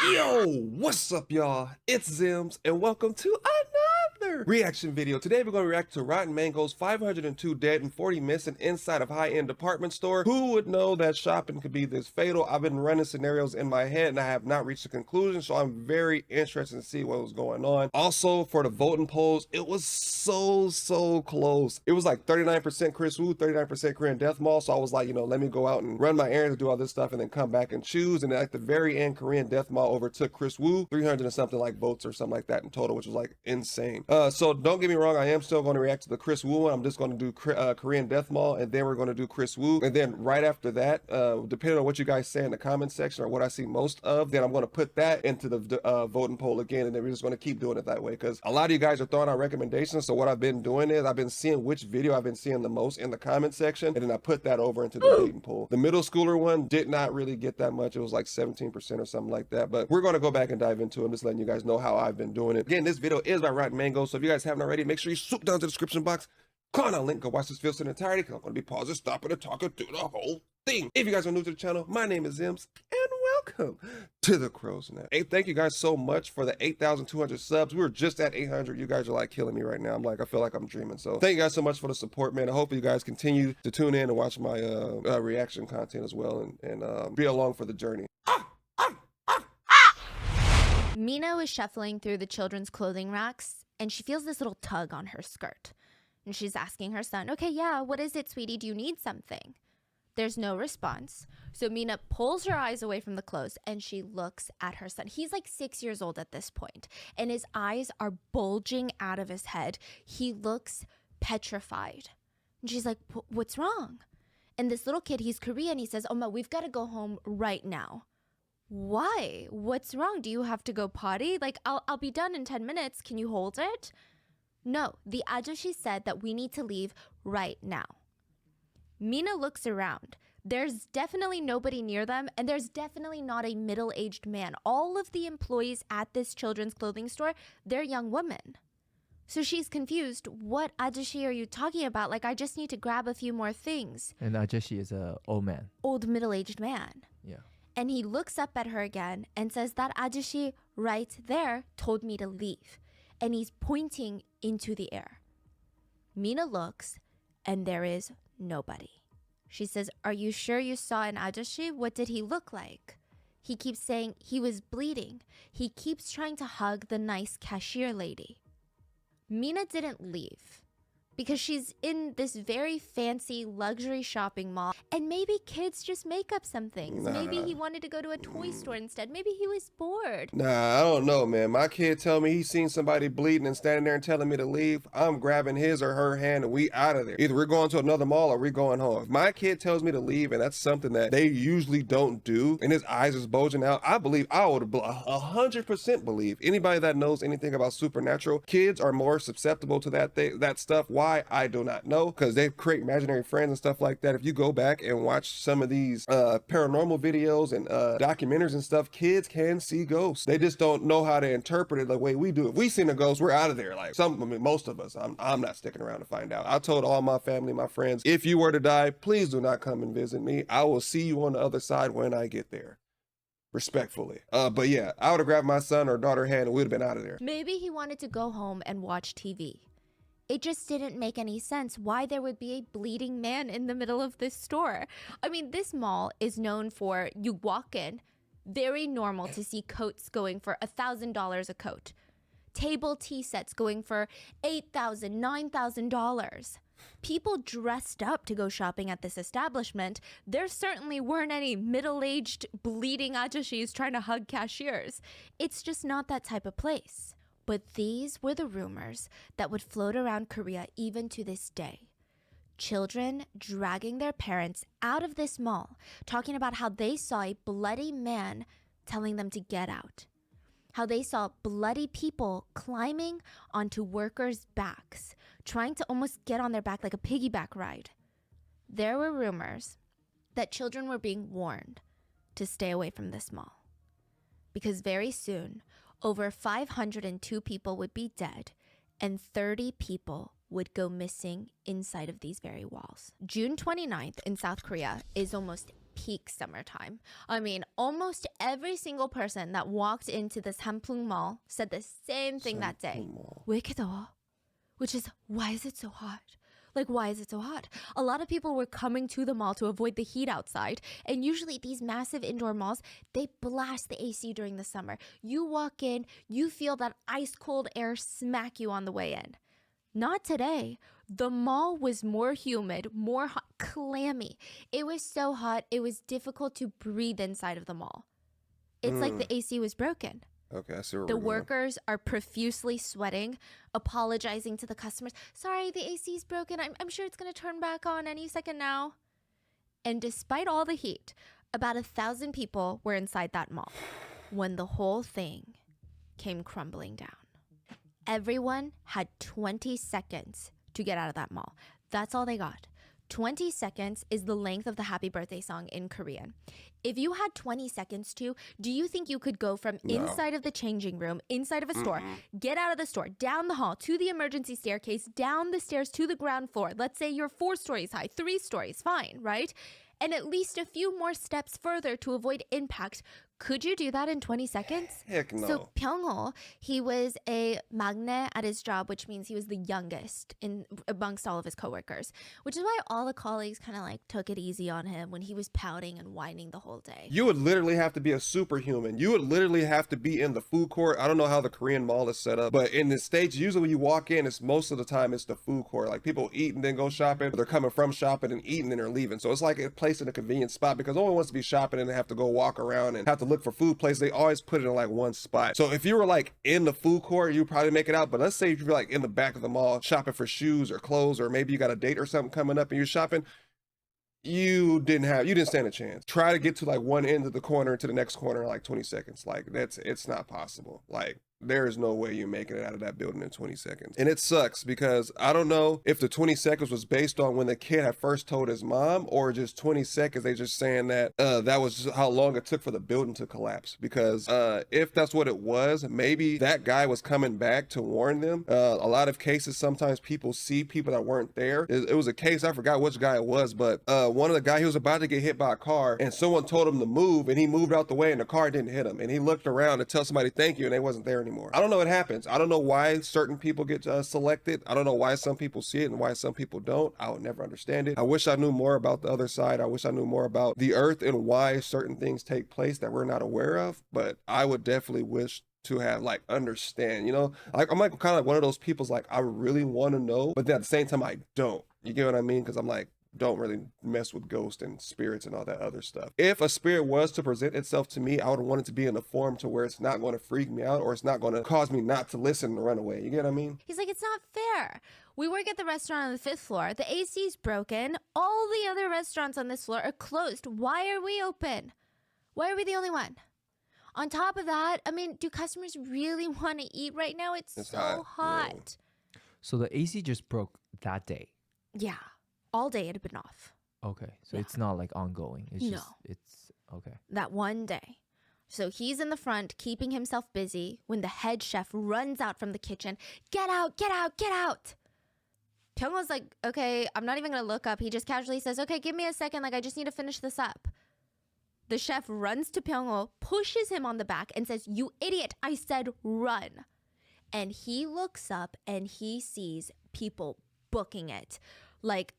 Yo, what's up y'all? It's Zems and welcome to another reaction video. Today we're going to react to Rotten Mango's 502 Dead and 40 Missing inside of high-end department store. Who would know that shopping could be this fatal? I've been running scenarios in my head and I have not reached a conclusion, so I'm very interested to see what was going on. Also, for the voting polls, it was so close. It was like 39% Chris Wu, 39% Korean Death Mall, so I was like, let me go out and run my errands and do all this stuff and then come back and choose. And at the very end, Korean Death Mall overtook Chris Wu, 300 and something like votes or something like that in total, which was like insane. So don't get me wrong, I am still going to react to the Chris Wu one. I'm just going to do Korean Death Mall, and then we're going to do Chris Wu, and then right after that, depending on what you guys say in the comment section or what I see most of, then I'm going to put that into the voting poll again, and then we're just going to keep doing it that way, because a lot of you guys are throwing out recommendations. So what I've been doing is I've been seeing which video I've been seeing the most in the comment section, and then I put that over into the voting poll. The middle schooler one did not really get that much. It was like 17% or something like that, but we're going to go back and dive into it. I'm just letting you guys know how I've been doing it. Again, this video is by Rotten Mango, so if you guys haven't already, make sure you swoop down to the description box, click on that link, go watch this video in entirety, because I'm going to be pausing, stopping, and talking through the whole thing. If you guys are new to the channel, my name is Zems, and welcome to the Crow's Nest. Hey, thank you guys so much for the 8,200 subs. We were just at 800. You guys are like killing me right now. I feel like I'm dreaming. So thank you guys so much for the support, man. I hope you guys continue to tune in and watch my reaction content as well, and be along for the journey. Mina was shuffling through the children's clothing racks, and she feels this little tug on her skirt. And she's asking her son, "Okay, yeah, what is it, sweetie? Do you need something?" There's no response. So Mina pulls her eyes away from the clothes, and she looks at her son. He's like 6 years old at this point, and his eyes are bulging out of his head. He looks petrified. And she's like, "What's wrong?" And this little kid, he's Korean, he says, "Oma, we've got to go home right now." "Why? What's wrong? Do you have to go potty? Like, I'll be done in 10 minutes. Can you hold it?" "No, the ajashi said that we need to leave right now." Mina looks around. There's definitely nobody near them, and there's definitely not a middle-aged man. All of the employees at this children's clothing store, they're young women. So she's confused. "What ajashi are you talking about? Like, I just need to grab a few more things." And Ajashi is a old man. Old middle-aged man. Yeah. And he looks up at her again and says, "That ajashi right there told me to leave." And he's pointing into the air. Mina looks, and there is nobody. She says, "Are you sure you saw an ajashi? What did he look like?" He keeps saying he was bleeding. He keeps trying to hug the nice cashier lady. Mina didn't leave because she's in this very fancy luxury shopping mall, and maybe kids just make up some things. Maybe he wanted to go to a toy store instead. Maybe he was bored. Nah, I don't know, man. My kid tell me he's seen somebody bleeding and standing there and telling me to leave. I'm grabbing his or her hand and we out of there. Either we're going to another mall or we're going home. If my kid tells me to leave, and that's something that they usually don't do, and his eyes is bulging out, I would 100% believe. Anybody that knows anything about supernatural, kids are more susceptible to that stuff. Why? I do not know, because they create imaginary friends and stuff like that. If you go back and watch some of these paranormal videos and documentaries and stuff, kids can see ghosts. They just don't know how to interpret it the way we do. If we seen a ghost, we're out of there. Like most of us. I'm not sticking around to find out. I told all my family, my friends, if you were to die, please do not come and visit me. I will see you on the other side when I get there. Respectfully. But yeah, I would have grabbed my son or daughter's hand and we'd have been out of there. Maybe he wanted to go home and watch TV. It just didn't make any sense why there would be a bleeding man in the middle of this store. I mean, this mall is known for, you walk in, very normal to see coats going for $1,000 a coat. Table tea sets going for $8,000, $9,000. People dressed up to go shopping at this establishment. There certainly weren't any middle-aged bleeding ajashis trying to hug cashiers. It's just not that type of place. But these were the rumors that would float around Korea even to this day. Children dragging their parents out of this mall, talking about how they saw a bloody man telling them to get out. How they saw bloody people climbing onto workers' backs, trying to almost get on their back like a piggyback ride. There were rumors that children were being warned to stay away from this mall, because very soon, over 502 people would be dead and 30 people would go missing inside of these very walls. June 29th in South Korea is almost peak summertime. I mean, almost every single person that walked into the Samplung Mall said the same thing that day. 왜 이렇게 더워? Which is, why is it so hot? Like, why is it so hot? A lot of people were coming to the mall to avoid the heat outside. And usually these massive indoor malls, they blast the AC during the summer. You walk in, you feel that ice cold air smack you on the way in. Not today. The mall was more humid, more hot, clammy. It was so hot, it was difficult to breathe inside of the mall. It's like the AC was broken. Okay, I see where The we're going. workers are profusely sweating, apologizing to the customers. Sorry, the AC's broken. I'm sure it's going to turn back on any second now. And despite all the heat, about 1,000 people were inside that mall when the whole thing came crumbling down. Everyone had 20 seconds to get out of that mall. That's all they got. 20 seconds is the length of the happy birthday song in Korean. If you had 20 seconds to, do you think you could go from inside of the changing room, inside of a store, get out of the store, down the hall, to the emergency staircase, down the stairs to the ground floor? Let's say you're 4 stories high, 3 stories, fine, right? And at least a few more steps further to avoid impact. Could you do that in 20 seconds? Heck no. So Pyongo, he was a maknae at his job, which means he was the youngest amongst all of his coworkers, which is why all the colleagues kind of like took it easy on him when he was pouting and whining the whole day. You would literally have to be a superhuman. You would literally have to be in the food court. I don't know how the Korean mall is set up, but in the States, usually when you walk in, it's most of the time it's the food court. Like people eat and then go shopping. They're coming from shopping and eating and they're leaving. So it's like a place in a convenient spot because no one wants to be shopping and they have to go walk around and have to look for food places. They always put it in like one spot. So if you were like in the food court, you probably make it out. But let's say if you're like in the back of the mall shopping for shoes or clothes, or maybe you got a date or something coming up and you're shopping, you didn't stand a chance. Try to get to like one end of the corner to the next corner in like 20 seconds. Like it's not possible. Like there is no way you're making it out of that building in 20 seconds. And it sucks because I don't know if the 20 seconds was based on when the kid had first told his mom or just 20 seconds. They just saying that that was just how long it took for the building to collapse. Because if that's what it was, maybe that guy was coming back to warn them. A lot of cases, sometimes people see people that weren't there. It was a case, I forgot which guy it was, but one of the guys, he was about to get hit by a car and someone told him to move and he moved out the way and the car didn't hit him. And he looked around to tell somebody thank you and they wasn't there anymore. I don't know what happens. I don't know why certain people get selected. I don't know why some people see it and why some people don't. I would never understand it. I wish I knew more about the other side. I wish I knew more about the earth and why certain things take place that we're not aware of. But I would definitely wish to have like understand, you know, like I'm like kind of like one of those people's like I really want to know, but then at the same time I don't. You get what I mean? Because I'm like, don't really mess with ghosts and spirits and all that other stuff. If a spirit was to present itself to me, I would want it to be in a form to where it's not going to freak me out or it's not going to cause me not to listen and run away. You get what I mean? He's like, it's not fair. We work at the restaurant on the 5th floor. The AC's broken. All the other restaurants on this floor are closed. Why are we open? Why are we the only one? On top of that, I mean, do customers really want to eat right now? It's so hot. So the AC just broke that day. Yeah. All day it had been off. Okay. So it's not like ongoing. It's No. just, it's okay. That one day. So he's in the front keeping himself busy when the head chef runs out from the kitchen. Get out, get out, get out. Pyongo's like, okay, I'm not even going to look up. He just casually says, okay, give me a second. Like, I just need to finish this up. The chef runs to Pyongo, pushes him on the back and says, you idiot, I said run. And he looks up and he sees people booking it. Like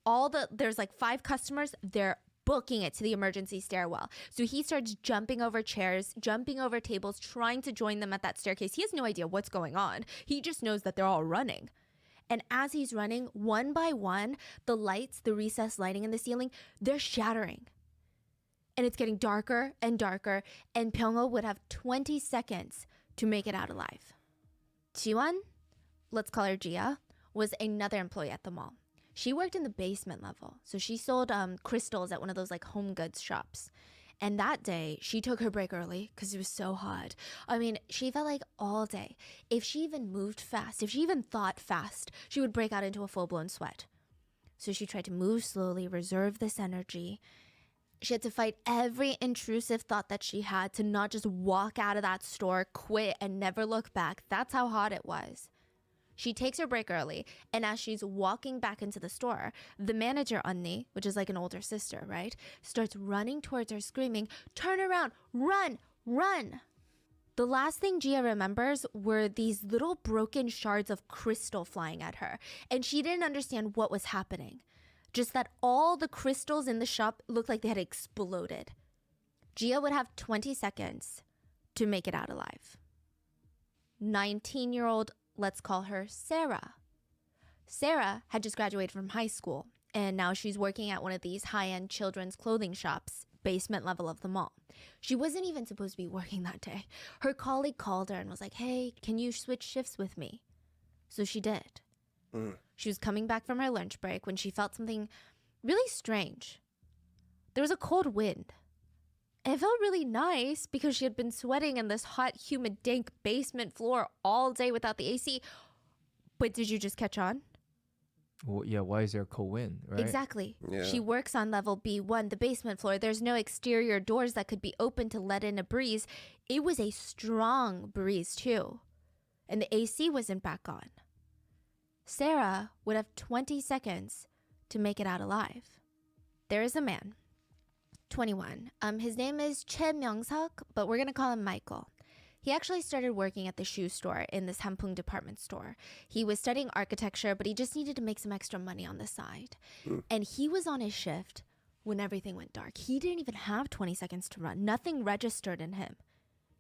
there's like 5 customers, they're booking it to the emergency stairwell. So he starts jumping over chairs, jumping over tables, trying to join them at that staircase. He has no idea what's going on. He just knows that they're all running. And as he's running, one by one, the lights, the recessed lighting in the ceiling, they're shattering. And it's getting darker and darker, and Pyongo would have 20 seconds to make it out alive. Jiwon, let's call her Gia, was another employee at the mall. She worked in the basement level, so she sold crystals at one of those like home goods shops. And that day, she took her break early because it was so hot. I mean, she felt like all day, if she even moved fast, if she even thought fast, she would break out into a full-blown sweat. So she tried to move slowly, reserve this energy. She had to fight every intrusive thought that she had to not just walk out of that store, quit, and never look back. That's how hot it was. She takes her break early, and as she's walking back into the store, the manager, Unni, which is like an older sister, right, starts running towards her screaming, "Turn around, run, run!" The last thing Gia remembers were these little broken shards of crystal flying at her, and she didn't understand what was happening. Just that all the crystals in the shop looked like they had exploded. Gia would have 20 seconds to make it out alive. 19-year-old, let's call her Sarah. Sarah had just graduated from high school, and now she's working at one of these high-end children's clothing shops, basement level of the mall. She wasn't even supposed to be working that day. Her colleague called her and was like, "Hey, can you switch shifts with me?" So she did. She was coming back from her lunch break when she felt something really strange. There was a cold wind. It felt really nice because she had been sweating in this hot, humid, dank basement floor all day without the AC. But did you just catch on? Well, yeah, why is there a cold wind, right? Exactly. Yeah. She works on level B1, the basement floor. There's no exterior doors that could be opened to let in a breeze. It was a strong breeze, too. And the AC wasn't back on. Sarah would have 20 seconds to make it out alive. There is a man, 21. His name is Choi Myung-seok, but we're going to call him Michael. He actually started working at the shoe store in this Hampung department store. He was studying architecture, but he just needed to make some extra money on the side. And he was on his shift when everything went dark. He didn't even have 20 seconds to run. Nothing registered in him.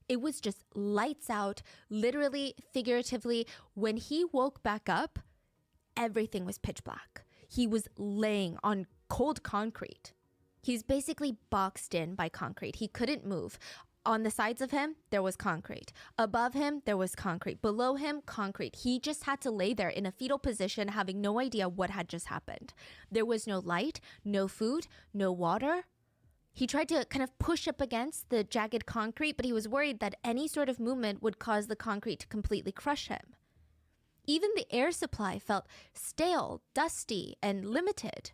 It was just lights out, literally, figuratively. When he woke back up, everything was pitch black. He was laying on cold concrete. He's basically boxed in by concrete. He couldn't move. On the sides of him, there was concrete. Above him, there was concrete. Below him, concrete. He just had to lay there in a fetal position, having no idea what had just happened. There was no light, no food, no water. He tried to kind of push up against the jagged concrete, but he was worried that any sort of movement would cause the concrete to completely crush him. Even the air supply felt stale, dusty, and limited.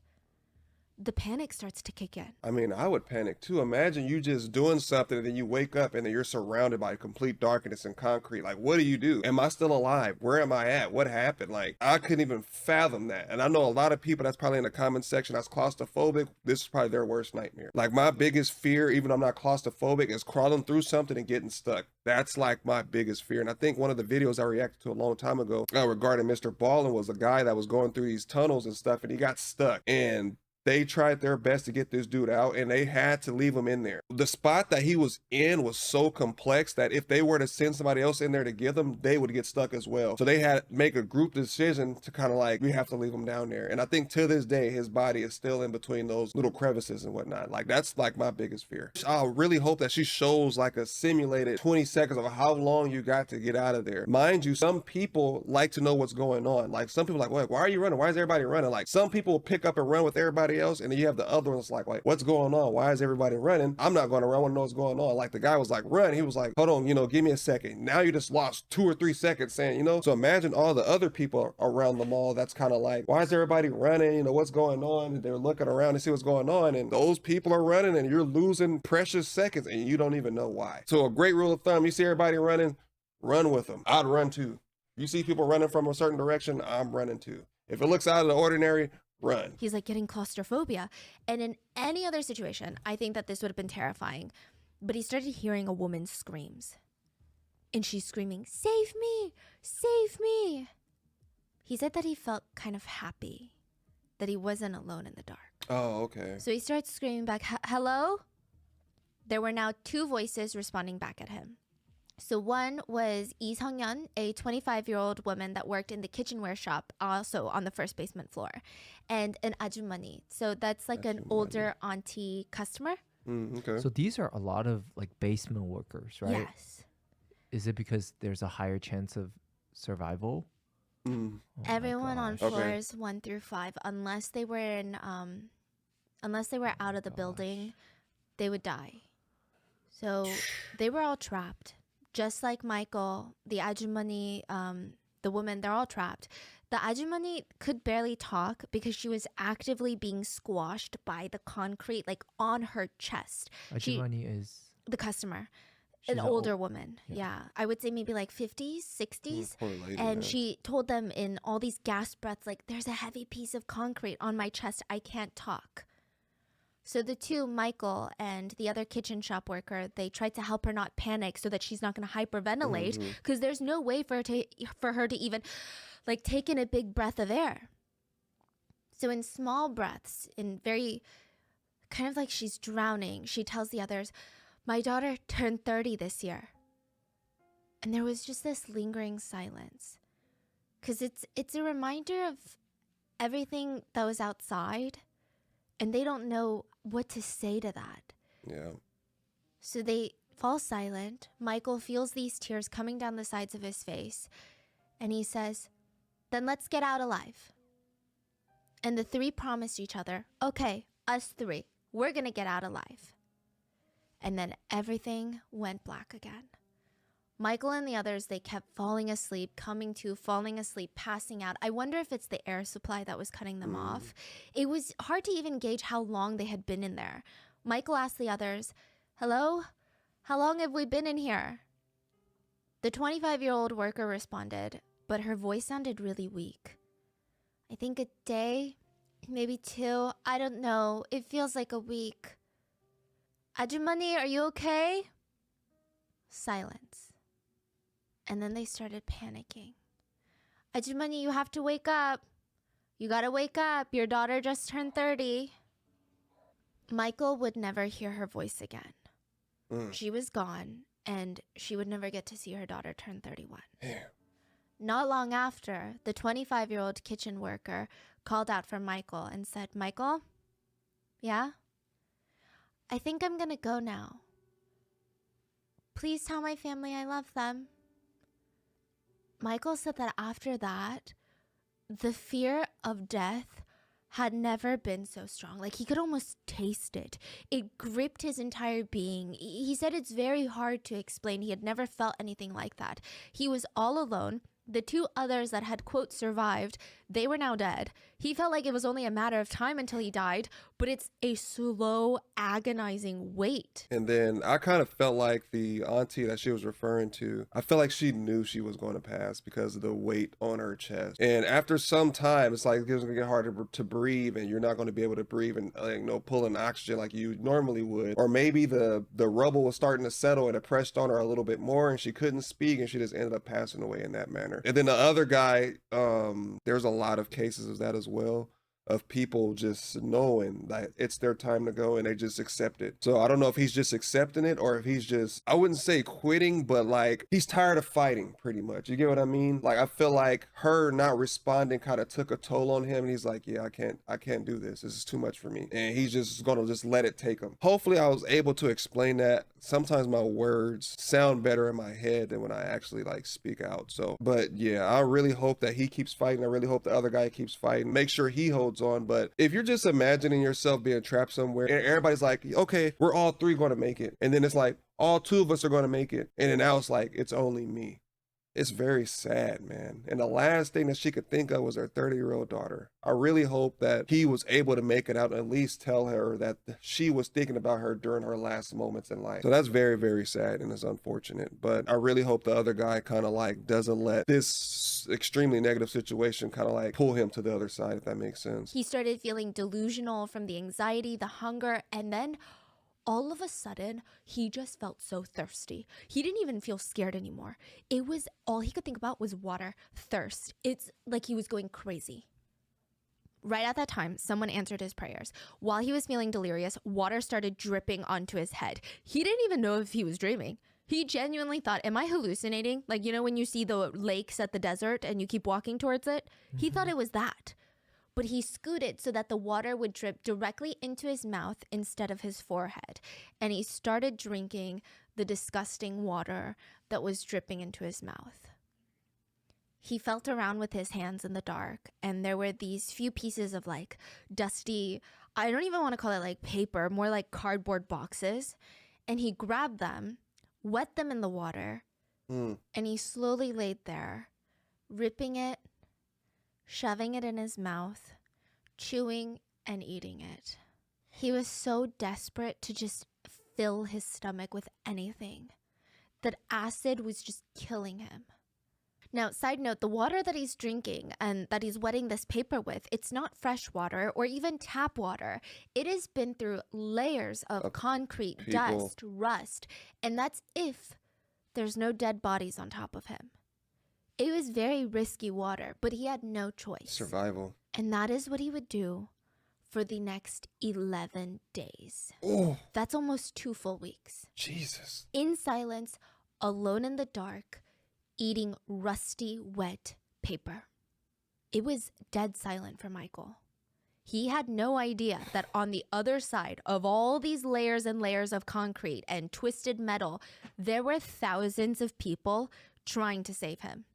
The panic starts to kick in. I mean, I would panic too. Imagine you just doing something and then you wake up and then you're surrounded by complete darkness and concrete. Like, what do you do? Am I still alive? Where am I at? What happened? Like, I couldn't even fathom that. And I know a lot of people that's probably in the comment section that's claustrophobic. This is probably their worst nightmare. Like, my biggest fear, even though I'm not claustrophobic, is crawling through something and getting stuck. That's like my biggest fear. And I think one of the videos I reacted to a long time ago regarding Mr. Ballin was a guy that was going through these tunnels and stuff and he got stuck. And they tried their best to get this dude out and they had to leave him in there. The spot that he was in was so complex that if they were to send somebody else in there to get him, they would get stuck as well. So they had to make a group decision to kind of like, we have to leave him down there. And I think to this day, his body is still in between those little crevices and whatnot. Like, that's like my biggest fear. I really hope that she shows like a simulated 20 seconds of how long you got to get out of there. Mind you, some people like to know what's going on. Like, some people are like, why are you running? Why is everybody running? Like, some people will pick up and run with everybody else, and then you have the other ones like, what's going on? Why is everybody running? I'm not going to run. I want to know what's going on. Like, the guy was like, run. He was like, hold on, give me a second. Now you just lost 2 or 3 seconds saying, So imagine all the other people around the mall that's kind of like, why is everybody running? What's going on? And they're looking around to see what's going on, and those people are running and you're losing precious seconds and you don't even know why. So a great rule of thumb, you see everybody running, run with them. I'd run too. You see people running from a certain direction, I'm running too. If it looks out of the ordinary, run. He's like getting claustrophobia. And in any other situation, I think that this would have been terrifying. But he started hearing a woman's screams. And she's screaming, "Save me! Save me!" He said that he felt kind of happy that he wasn't alone in the dark. Oh, okay. So he starts screaming back, "Hello?" There were now 2 voices responding back at him. So one was Lee Sung-yeon, a 25-year-old woman that worked in the kitchenware shop, also on the first basement floor, and an ajumani. So that's like an older auntie customer. Okay. So these are a lot of like basement workers, right? Yes. Is it because there's a higher chance of survival? Oh my Everyone on gosh. floors 1 through 5, unless they were out of the building, they would die. So they were all trapped. Just like Michael, the ajumani, the woman, they're all trapped. The ajumani could barely talk because she was actively being squashed by the concrete, like on her chest. Ajumani is The customer. An She's older woman. yeah. Yeah. I would say maybe like 50s, 60s. Poor lady, And man. she told them in all these gasp breaths, like, there's a heavy piece of concrete on my chest. I can't talk. So the two, Michael and the other kitchen shop worker, they tried to help her not panic so that she's not going to hyperventilate, because there's no way for her to even like take in a big breath of air. So in small breaths, in very kind of like she's drowning, she tells the others, my daughter turned 30 this year. And there was just this lingering silence, because it's a reminder of everything that was outside, and they don't know what to say to that. Yeah. So they fall silent. Michael feels these tears coming down the sides of his face, and he says, then let's get out alive. And the three promised each other, okay, us three, we're gonna get out alive. And then everything went black again. Michael and the others, they kept falling asleep, coming to, falling asleep, passing out. I wonder if it's the air supply that was cutting them off. It was hard to even gauge how long they had been in there. Michael asked the others, hello? How long have we been in here? The 25-year-old worker responded, but her voice sounded really weak. I think a day, maybe 2. I don't know. It feels like a week. Ajumani, are you okay? Silence. And then they started panicking. Ajumani, you have to wake up. You gotta wake up. Your daughter just turned 30. Michael would never hear her voice again. She was gone, and she would never get to see her daughter turn 31. Yeah. Not long after, the 25-year-old kitchen worker called out for Michael and said, Michael? Yeah? I think I'm gonna go now. Please tell my family I love them. Michael said that after that, the fear of death had never been so strong. Like, he could almost taste it. It gripped his entire being. He said it's very hard to explain. He had never felt anything like that. He was all alone. The two others that had, quote, survived, they were now dead. He felt like it was only a matter of time until he died, but it's a slow, agonizing wait. And then I kind of felt like the auntie that she was referring to, I felt like she knew she was going to pass because of the weight on her chest. And after some time, it's like it's going to get harder to breathe, and you're not going to be able to breathe and pull in oxygen like you normally would. Or maybe the rubble was starting to settle and it pressed on her a little bit more, and she couldn't speak, and she just ended up passing away in that manner. And then the other guy, there's a lot of cases of that as well, of people just knowing that it's their time to go and they just accept it. So I don't know if he's just accepting it or if he's just, I wouldn't say quitting, but like he's tired of fighting pretty much. You get what I mean? Like I feel like her not responding kind of took a toll on him, and he's like, yeah, I can't do this. This is too much for me. And he's just gonna just let it take him. Hopefully I was able to explain that. Sometimes my words sound better in my head than when I actually like speak out. So, but yeah, I really hope that he keeps fighting. I really hope the other guy keeps fighting. Make sure he holds on. But if you're just imagining yourself being trapped somewhere and everybody's like, okay, we're all three going to make it, and then it's like all two of us are going to make it, and then now it's like it's only me. It's very sad, man. And the last thing that she could think of was her 30-year-old daughter. I really hope that he was able to make it out and at least tell her that she was thinking about her during her last moments in life. So that's very, very sad and it's unfortunate. But I really hope the other guy kind of like doesn't let this extremely negative situation kind of like pull him to the other side, if that makes sense. He started feeling delusional from the anxiety, the hunger, and then all of a sudden, he just felt so thirsty. He didn't even feel scared anymore. It was all he could think about was water, thirst. It's like he was going crazy. Right at that time, someone answered his prayers. While he was feeling delirious, water started dripping onto his head. He didn't even know if he was dreaming. He genuinely thought, am I hallucinating? Like, you know, when you see the lakes at the desert and you keep walking towards it? He thought it was that. But he scooted so that the water would drip directly into his mouth instead of his forehead. And he started drinking the disgusting water that was dripping into his mouth. He felt around with his hands in the dark, and there were these few pieces of like dusty, I don't even want to call it like paper, more like cardboard boxes. And he grabbed them, wet them in the water, and he slowly laid there, ripping it, shoving it in his mouth, chewing and eating it. He was so desperate to just fill his stomach with anything. that acid was just killing him. Now, side note, the water that he's drinking and that he's wetting this paper with, it's not fresh water or even tap water. It has been through layers of concrete, dust, rust, and that's if there's no dead bodies on top of him. It was very risky water, but he had no choice. Survival. And that is what he would do for the next 11 days. Oh, That's almost 2 full weeks. Jesus. In silence, alone in the dark, eating rusty, wet paper. It was dead silent for Michael. He had no idea that on the other side of all these layers and layers of concrete and twisted metal, there were thousands of people trying to save him.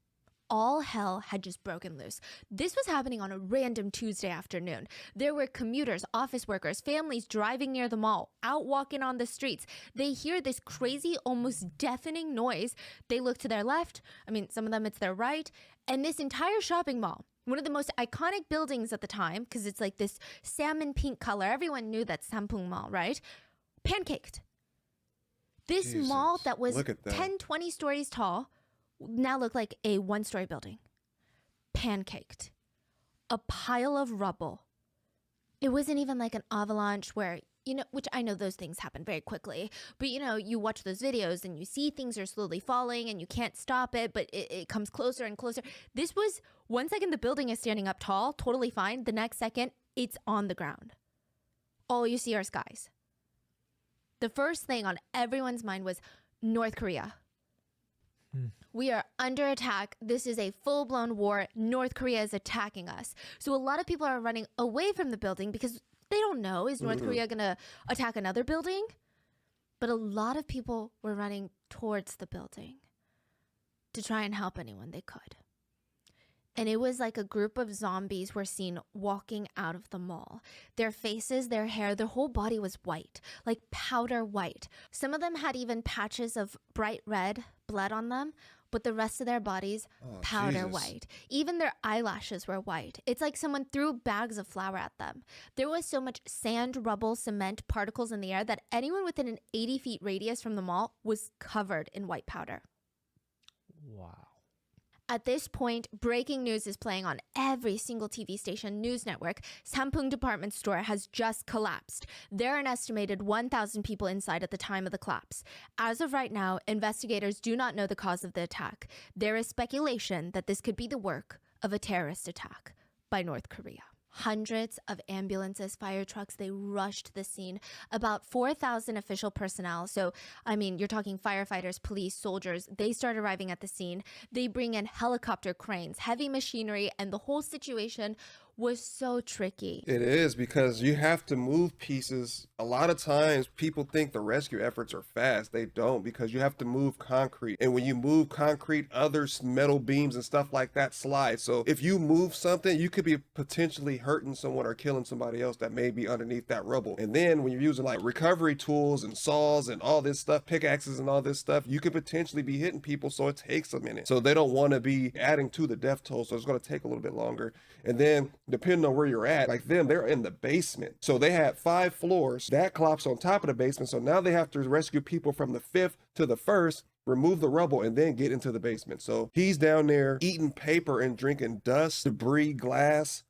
All hell had just broken loose. This was happening on a random Tuesday afternoon. There were commuters, office workers, families driving near the mall, out walking on the streets. They hear this crazy, almost deafening noise. They look to their left. I mean, some of them it's their right. And this entire shopping mall, one of the most iconic buildings at the time, because it's like this salmon pink color. Everyone knew that Sampung Mall, right? Pancaked. This Jesus. mall that was Look at that. 10, 20 stories tall now looked like a 1-story building. Pancaked. A pile of rubble. It wasn't even like an avalanche where, which I know those things happen very quickly, but you watch those videos and you see things are slowly falling and you can't stop it, but it comes closer and closer. This was 1 second the building is standing up tall, totally fine. The next second, it's on the ground. All you see are skies. The first thing on everyone's mind was North Korea. We are under attack. This is a full-blown war. North Korea is attacking us. So a lot of people are running away from the building because they don't know, is North Korea going to attack another building? But a lot of people were running towards the building to try and help anyone they could. And it was like a group of zombies were seen walking out of the mall. Their faces, their hair, their whole body was white, like powder white. Some of them had even patches of bright red blood on them, but the rest of their bodies, powder Jesus. white. Even their eyelashes were white. It's like someone threw bags of flour at them. There was so much sand, rubble, cement, particles in the air that anyone within an 80 feet radius from the mall was covered in white powder. Wow. At this point, breaking news is playing on every single TV station news network. Sampung department store has just collapsed. There are an estimated 1,000 people inside at the time of the collapse. As of right now, investigators do not know the cause of the attack. There is speculation that this could be the work of a terrorist attack by North Korea. Hundreds of ambulances, fire trucks, they rushed the scene. About 4,000 official personnel. So, you're talking firefighters, police, soldiers. They start arriving at the scene. They bring in helicopter cranes, heavy machinery, and the whole situation was so tricky. It is, because you have to move pieces. A lot of times people think the rescue efforts are fast. They don't, because you have to move concrete. And when you move concrete, other metal beams and stuff like that slide. So if you move something, you could be potentially hurting someone or killing somebody else that may be underneath that rubble. And then when you're using like recovery tools and saws and all this stuff, pickaxes and all this stuff, you could potentially be hitting people. So it takes a minute. So they don't want to be adding to the death toll. So it's going to take a little bit longer. And then depending on where you're at, like them, they're in the basement. So they had 5 floors that collapsed on top of the basement. So now they have to rescue people from the 5th to the 1st, remove the rubble, and then get into the basement. So he's down there eating paper and drinking dust, debris, glass,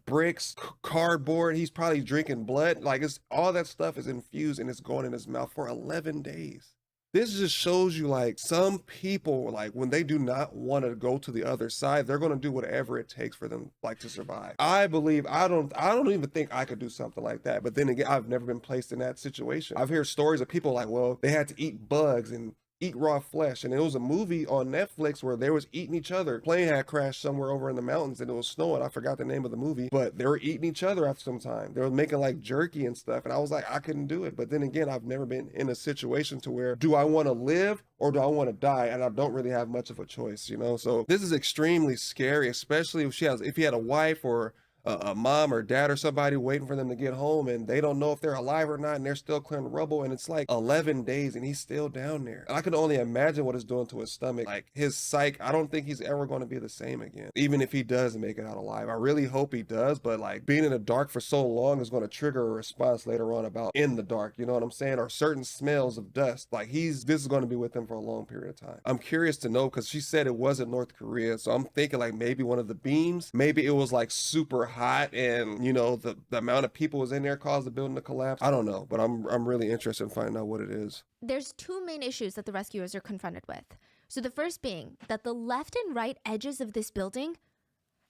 bricks, cardboard. He's probably drinking blood. Like, it's all that stuff is infused and it's going in his mouth for 11 days. This just shows you, like, some people, like, when they do not want to go to the other side, they're going to do whatever it takes for them, like, to survive. I believe, I don't even think I could do something like that. But then again, I've never been placed in that situation. I've heard stories of people like, well, they had to eat bugs and eat raw flesh. And there was a movie on Netflix where they was eating each other. Plane had crashed somewhere over in the mountains and it was snowing. I forgot the name of the movie, but they were eating each other after some time. They were making like jerky and stuff. And I was like, I couldn't do it. But then again, I've never been in a situation to where, do I want to live or do I want to die? And I don't really have much of a choice, So this is extremely scary, especially if he had a wife or a mom or dad or somebody waiting for them to get home, and they don't know if they're alive or not, and they're still clearing the rubble, and it's like 11 days and he's still down there. I can only imagine what it's doing to his stomach. Like his psyche, I don't think he's ever going to be the same again, even if he does make it out alive. I really hope he does, but like being in the dark for so long is going to trigger a response later on about in the dark, you know what I'm saying? Or certain smells of dust. Like this is going to be with him for a long period of time. I'm curious to know, because she said it wasn't North Korea, so I'm thinking like maybe one of the beams, maybe it was like super hot, and you know the amount of people was in there caused the building to collapse. I don't know, but I'm really interested in finding out what it is. There's two main issues that the rescuers are confronted with. So the first being that the left and right edges of this building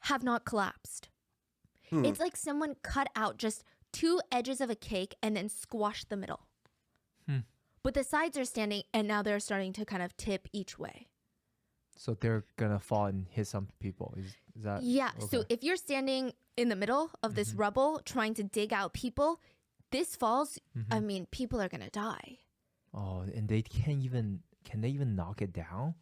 have not collapsed. It's like someone cut out just two edges of a cake and then squashed the middle. But the sides are standing, and now they're starting to kind of tip each way. So they're gonna fall and hit some people. Is that? Yeah. Okay. So if you're standing in the middle of this rubble trying to dig out people, this falls, I mean, people are gonna die. Oh, and they can't even. Can they even knock it down?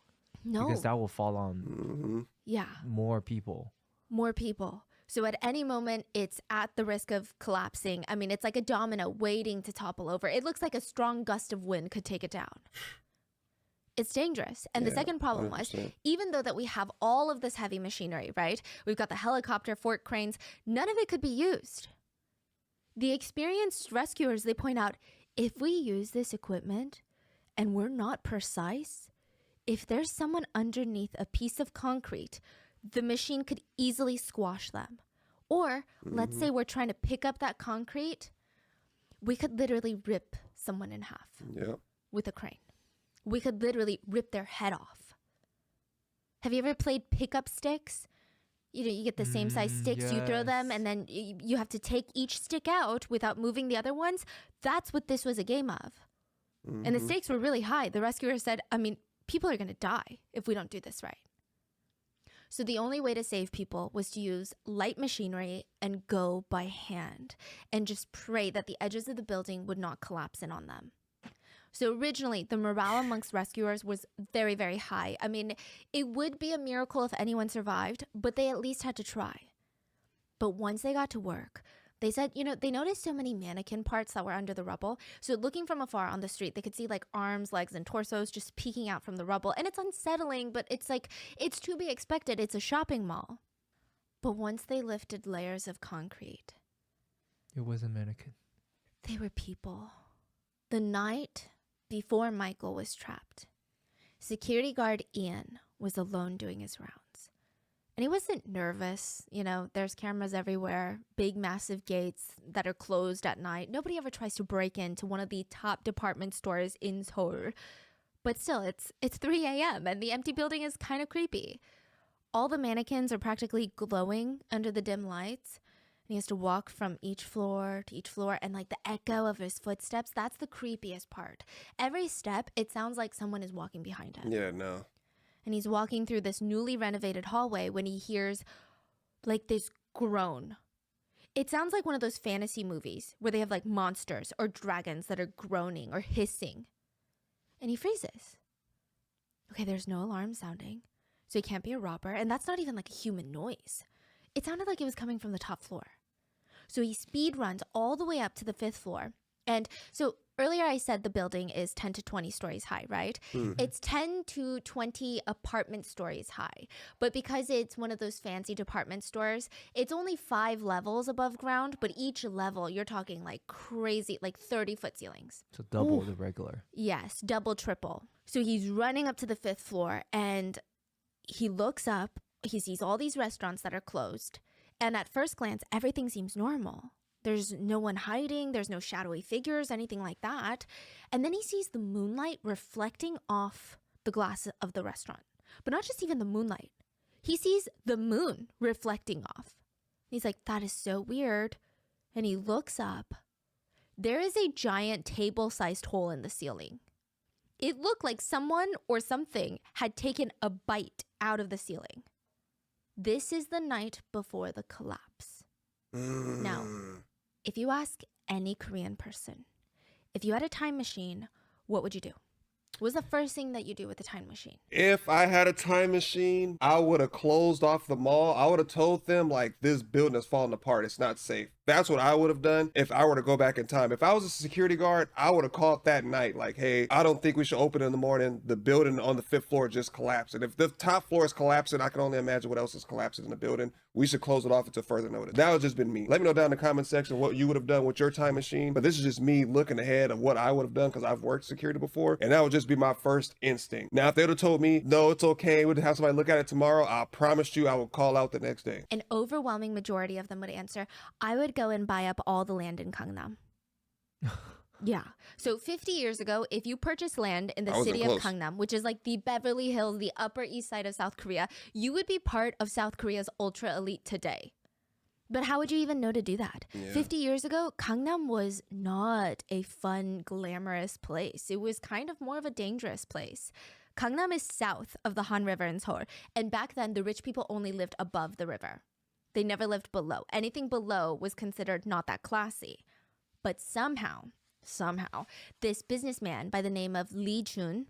No. Because that will fall on Yeah. more people. More people. So at any moment, it's at the risk of collapsing. I mean, it's like a domino waiting to topple over. It looks like a strong gust of wind could take it down. It's dangerous. And the second problem was, 100%. even though that we have all of this heavy machinery, right? We've got the helicopter, fork cranes, none of it could be used. The experienced rescuers, they point out, if we use this equipment and we're not precise, if there's someone underneath a piece of concrete, the machine could easily squash them. Or let's say we're trying to pick up that concrete, we could literally rip someone in half with a crane. We could literally rip their head off. Have you ever played pickup sticks? You know, you get the same size sticks, you throw them, and then you have to take each stick out without moving the other ones. That's what this was a game of. And the stakes were really high. The rescuer said, I mean, people are going to die if we don't do this right. So the only way to save people was to use light machinery and go by hand and just pray that the edges of the building would not collapse in on them. So originally, the morale amongst rescuers was very, very high. I mean, it would be a miracle if anyone survived, but they at least had to try. But once they got to work, they said, you know, they noticed so many mannequin parts that were under the rubble. So looking from afar on the street, they could see like arms, legs, and torsos just peeking out from the rubble. And it's unsettling, but it's like, it's to be expected. It's a shopping mall. But once they lifted layers of concrete, It was a mannequin. they were people. The night before Michael was trapped, security guard Ian was alone doing his rounds. And he wasn't nervous. You know, there's cameras everywhere, big, massive gates that are closed at night. Nobody ever tries to break into one of the top department stores in Seoul. But still, it's 3 a.m. and the empty building is kind of creepy. All the mannequins are practically glowing under the dim lights. And he has to walk from each floor to each floor, and like the echo of his footsteps, that's the creepiest part. Every step, it sounds like someone is walking behind him. Yeah, no. And he's walking through this newly renovated hallway when he hears like this groan. It sounds like one of those fantasy movies where they have like monsters or dragons that are groaning or hissing. And he freezes. Okay, there's no alarm sounding, so he can't be a robber, and that's not even like a human noise. It sounded like it was coming from the top floor. So he speed runs all the way up to the 5th floor. And so earlier I said the building is 10 to 20 stories high, right? It's 10 to 20 apartment stories high. But because it's one of those fancy department stores, it's only 5 levels above ground. But each level, you're talking like crazy, like 30-foot ceilings. So double the regular. Yes, double, triple. So he's running up to the 5th floor and he looks up. He sees all these restaurants that are closed. And at first glance, everything seems normal. There's no one hiding. There's no shadowy figures, anything like that. And then he sees the moonlight reflecting off the glass of the restaurant. But not just even the moonlight. He sees the moon reflecting off. He's like, that is so weird. And he looks up. There is a giant table-sized hole in the ceiling. It looked like someone or something had taken a bite out of the ceiling. This is the night before the collapse. Now, if you ask any Korean person, if you had a time machine, what would you do? What's the first thing that you do with the time machine? If I had a time machine, I would have closed off the mall. I would have told them, like, this building is falling apart. It's not safe. That's what I would have done if I were to go back in time. If I was a security guard, I would have called that night, like, hey, I don't think we should open in the morning. The building on the 5th floor just collapsed. And if the top floor is collapsing, I can only imagine what else is collapsing in the building. We should close it off until further notice. That would just been me. Let me know down in the comment section what you would have done with your time machine. But this is just me looking ahead of what I would have done because I've worked security before. And that would just be my first instinct. Now, if they would have told me, no, it's okay, we'd have somebody look at it tomorrow, I promised you I would call out the next day. An overwhelming majority of them would answer, I would go and buy up all the land in Gangnam. Yeah. So 50 years ago, if you purchased land in the city of Gangnam, which is like the Beverly Hills, the Upper East Side of South Korea, you would be part of South Korea's ultra elite today. But how would you even know to do that? Yeah. 50 years ago, Gangnam was not a fun, glamorous place. It was kind of more of a dangerous place. Gangnam is south of the Han River in Seoul, and back then the rich people only lived above the river. They never lived below. Anything below was considered not that classy. But somehow, this businessman by the name of Lee Jun,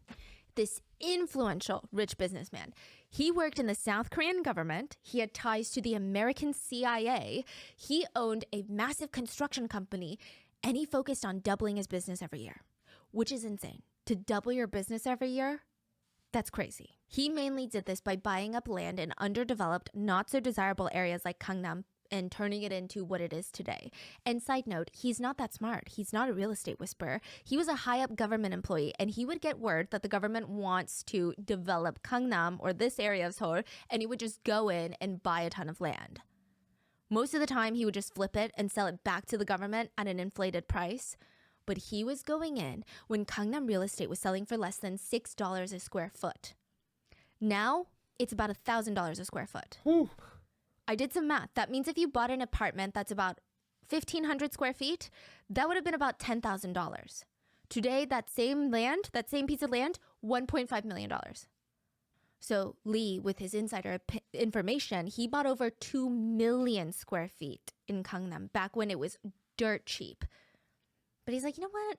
this influential rich businessman, he worked in the South Korean government. He had ties to the American CIA. He owned a massive construction company, and he focused on doubling his business every year, which is insane. To double your business every year, that's crazy. He mainly did this by buying up land in underdeveloped, not so desirable areas like Gangnam and turning it into what it is today. And side note, he's not that smart. He's not a real estate whisperer. He was a high-up government employee, and he would get word that the government wants to develop Gangnam or this area of Seoul, and he would just go in and buy a ton of land. Most of the time, he would just flip it and sell it back to the government at an inflated price. But he was going in when Gangnam real estate was selling for less than $6 a square foot. Now, it's about $1,000 a square foot. Whew. I did some math. That means if you bought an apartment that's about 1,500 square feet, that would have been about $10,000. Today, that same piece of land, $1.5 million. So Lee, with his insider information, he bought over 2 million square feet in Gangnam back when it was dirt cheap. But he's like, you know what?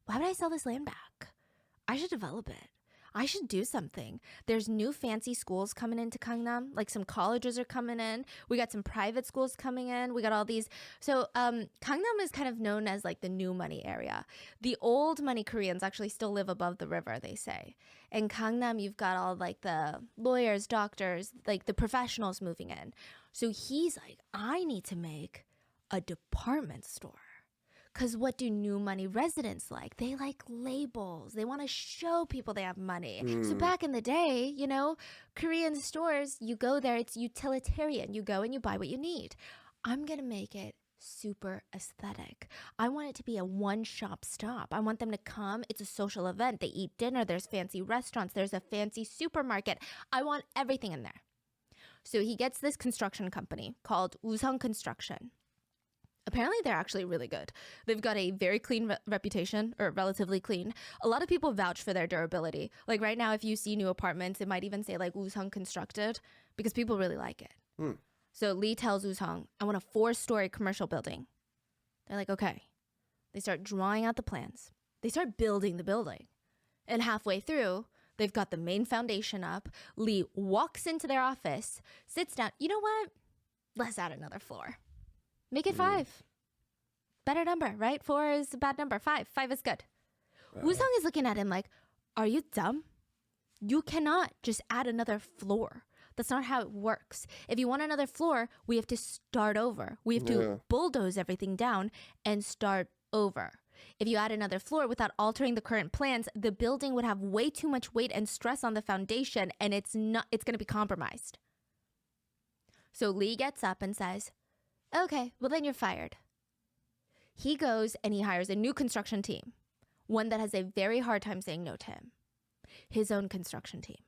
Why would I sell this land back? I should develop it. I should do something. There's new fancy schools coming into Gangnam. Like some colleges are coming in. We got some private schools coming in. We got all these. So Gangnam is kind of known as like the new money area. The old money Koreans actually still live above the river, they say. In Gangnam, you've got all like the lawyers, doctors, like the professionals moving in. So he's like, I need to make a department store. Because what do new money residents like? They like labels. They want to show people they have money. So back in the day, you know, Korean stores, you go there, it's utilitarian. You go and you buy what you need. I'm going to make it super aesthetic. I want it to be a one-shop stop. I want them to come. It's a social event. They eat dinner. There's fancy restaurants. There's a fancy supermarket. I want everything in there. So he gets this construction company called Usong Construction. Apparently, they're actually really good. They've got a very clean reputation, or relatively clean. A lot of people vouch for their durability. Like right now, if you see new apartments, it might even say like Usong constructed because people really like it. So Lee tells Usong, I want a 4-story commercial building. They're like, okay. They start drawing out the plans. They start building the building. And halfway through, they've got the main foundation up. Lee walks into their office, sits down. You know what? Let's add another floor. Make it 5. Better number, right? 4 is a bad number. 5 is good. Woo-sung is looking at him like, are you dumb? You cannot just add another floor. That's not how it works. If you want another floor, we have to start over. We have to bulldoze everything down and start over. If you add another floor without altering the current plans, the building would have way too much weight and stress on the foundation, and it's going to be compromised. So Lee gets up and says, okay, well then you're fired. He goes and he hires a new construction team, one that has a very hard time saying no to him, his own construction team.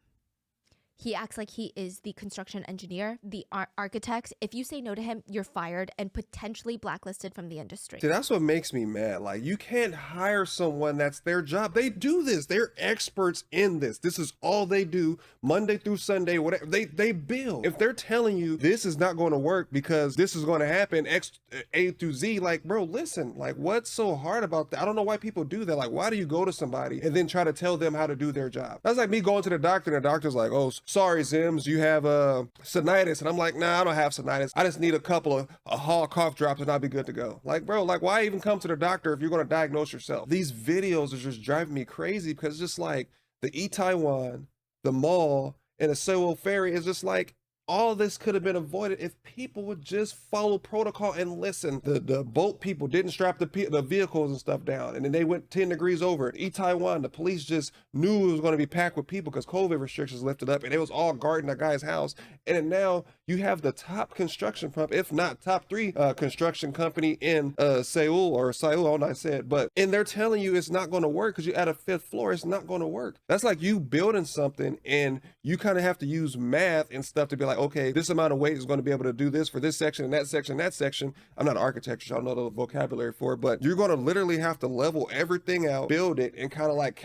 He acts like he is the construction engineer, the architect. If you say no to him, you're fired and potentially blacklisted from the industry. See, that's what makes me mad. Like, you can't hire someone that's their job. They do this. They're experts in this. This is all they do Monday through Sunday, whatever. They build. If they're telling you this is not going to work because this is going to happen X, A through Z, like, bro, listen, like, what's so hard about that? I don't know why people do that. Like, why do you go to somebody and then try to tell them how to do their job? That's like me going to the doctor and the doctor's like, oh, sorry, Zems, you have sinitis. And I'm like, nah, I don't have sinitis. I just need a couple of Hall cough drops and I'll be good to go. Like, bro, like, why even come to the doctor if you're going to diagnose yourself? These videos are just driving me crazy because it's just like the Taiwan, the mall, and the Seoul ferry is just like, all this could have been avoided if people would just follow protocol and listen. The boat people didn't strap the vehicles and stuff down, and then they went 10 degrees over. In Taiwan, the police just knew it was going to be packed with people because COVID restrictions lifted up, and it was all guarding that guy's house. And then now you have the top construction company, if not top 3 construction company in Seoul, I don't know how I said, but and they're telling you it's not going to work because you're at a 5th floor. It's not going to work. That's like you building something and you kind of have to use math and stuff to be like, okay, this amount of weight is going to be able to do this for this section and that section and that section. I'm not an architect, so I don't know the vocabulary for it, but you're going to literally have to level everything out, build it, and kind of like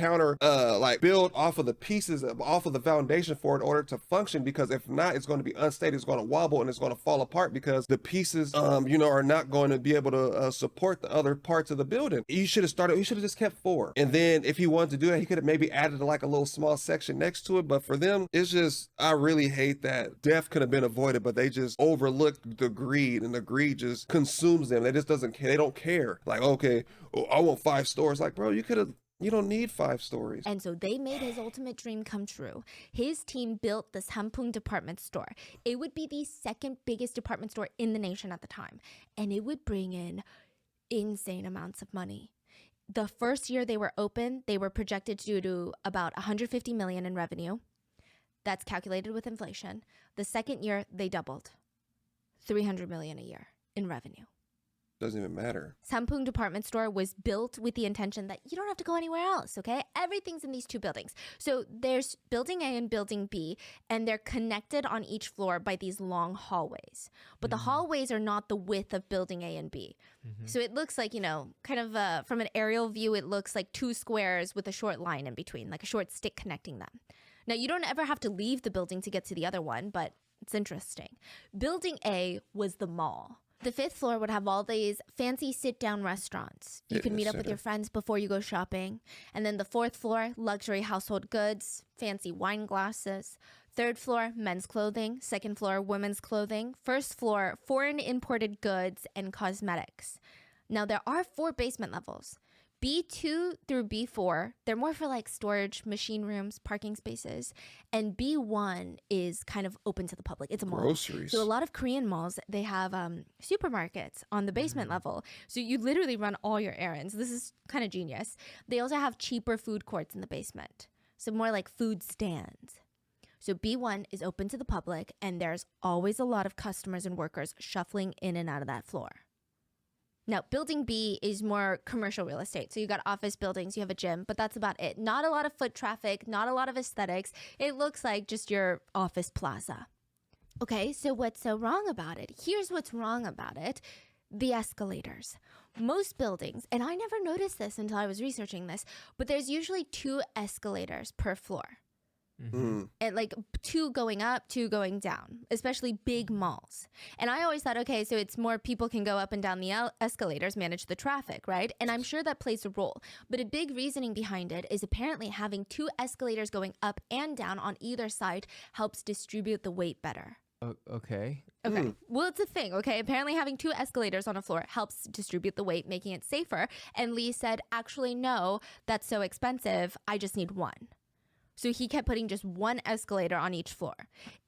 like build off of the pieces, off of the foundation for it in order to function, because if not, it's going to be unstable, it's going to wobble, and it's going to fall apart because the pieces, are not going to be able to support the other parts of the building. You should have just kept 4. And then if he wanted to do that, he could have maybe added like a little small section next to it. But for them, it's just, I really hate that. Death could have been avoided, but they just overlooked the greed, and the greed just consumes them. They just doesn't care. They don't care. Like, okay, I want 5 stores. Like, bro, you don't need 5 stories. And so they made his ultimate dream come true. His team built the Sampung department store. It would be the 2nd biggest department store in the nation at the time, and it would bring in insane amounts of money. The first year they were open, they were projected to do about 150 million in revenue. That's calculated with inflation. The second year, they doubled. 300 million a year in revenue. Doesn't even matter. Sampung department store was built with the intention that you don't have to go anywhere else, okay? Everything's in these 2 buildings. So there's building A and building B, and they're connected on each floor by these long hallways. But the hallways are not the width of building A and B. So it looks like, kind of from an aerial view, it looks like 2 squares with a short line in between, like a short stick connecting them. Now, you don't ever have to leave the building to get to the other one, but it's interesting. Building A was the mall. The 5th floor would have all these fancy sit-down restaurants. You can meet up with your friends before you go shopping. And then the 4th floor, luxury household goods, fancy wine glasses. 3rd floor, men's clothing. 2nd floor, women's clothing. 1st floor, foreign imported goods and cosmetics. Now, there are 4 basement levels. B2 through B4, they're more for like storage, machine rooms, parking spaces. And B1 is kind of open to the public. It's a mall. Groceries. So a lot of Korean malls, they have supermarkets on the basement level. So you literally run all your errands. This is kind of genius. They also have cheaper food courts in the basement. So more like food stands. So B1 is open to the public, and there's always a lot of customers and workers shuffling in and out of that floor. Now, building B is more commercial real estate. So you got office buildings, you have a gym, but that's about it. Not a lot of foot traffic, not a lot of aesthetics. It looks like just your office plaza. Okay, so what's so wrong about it? Here's what's wrong about it. The escalators. Most buildings, and I never noticed this until I was researching this, but there's usually 2 escalators per floor. And like 2 going up, 2 going down, especially big malls. And I always thought, okay, so it's more people can go up and down the escalators, manage the traffic, right? And I'm sure that plays a role. But a big reasoning behind it is apparently having 2 escalators going up and down on either side helps distribute the weight better. Okay. Okay. Well, it's a thing, okay? Apparently having 2 escalators on a floor helps distribute the weight, making it safer. And Lee said, actually, no, that's so expensive. I just need 1. So he kept putting just 1 escalator on each floor.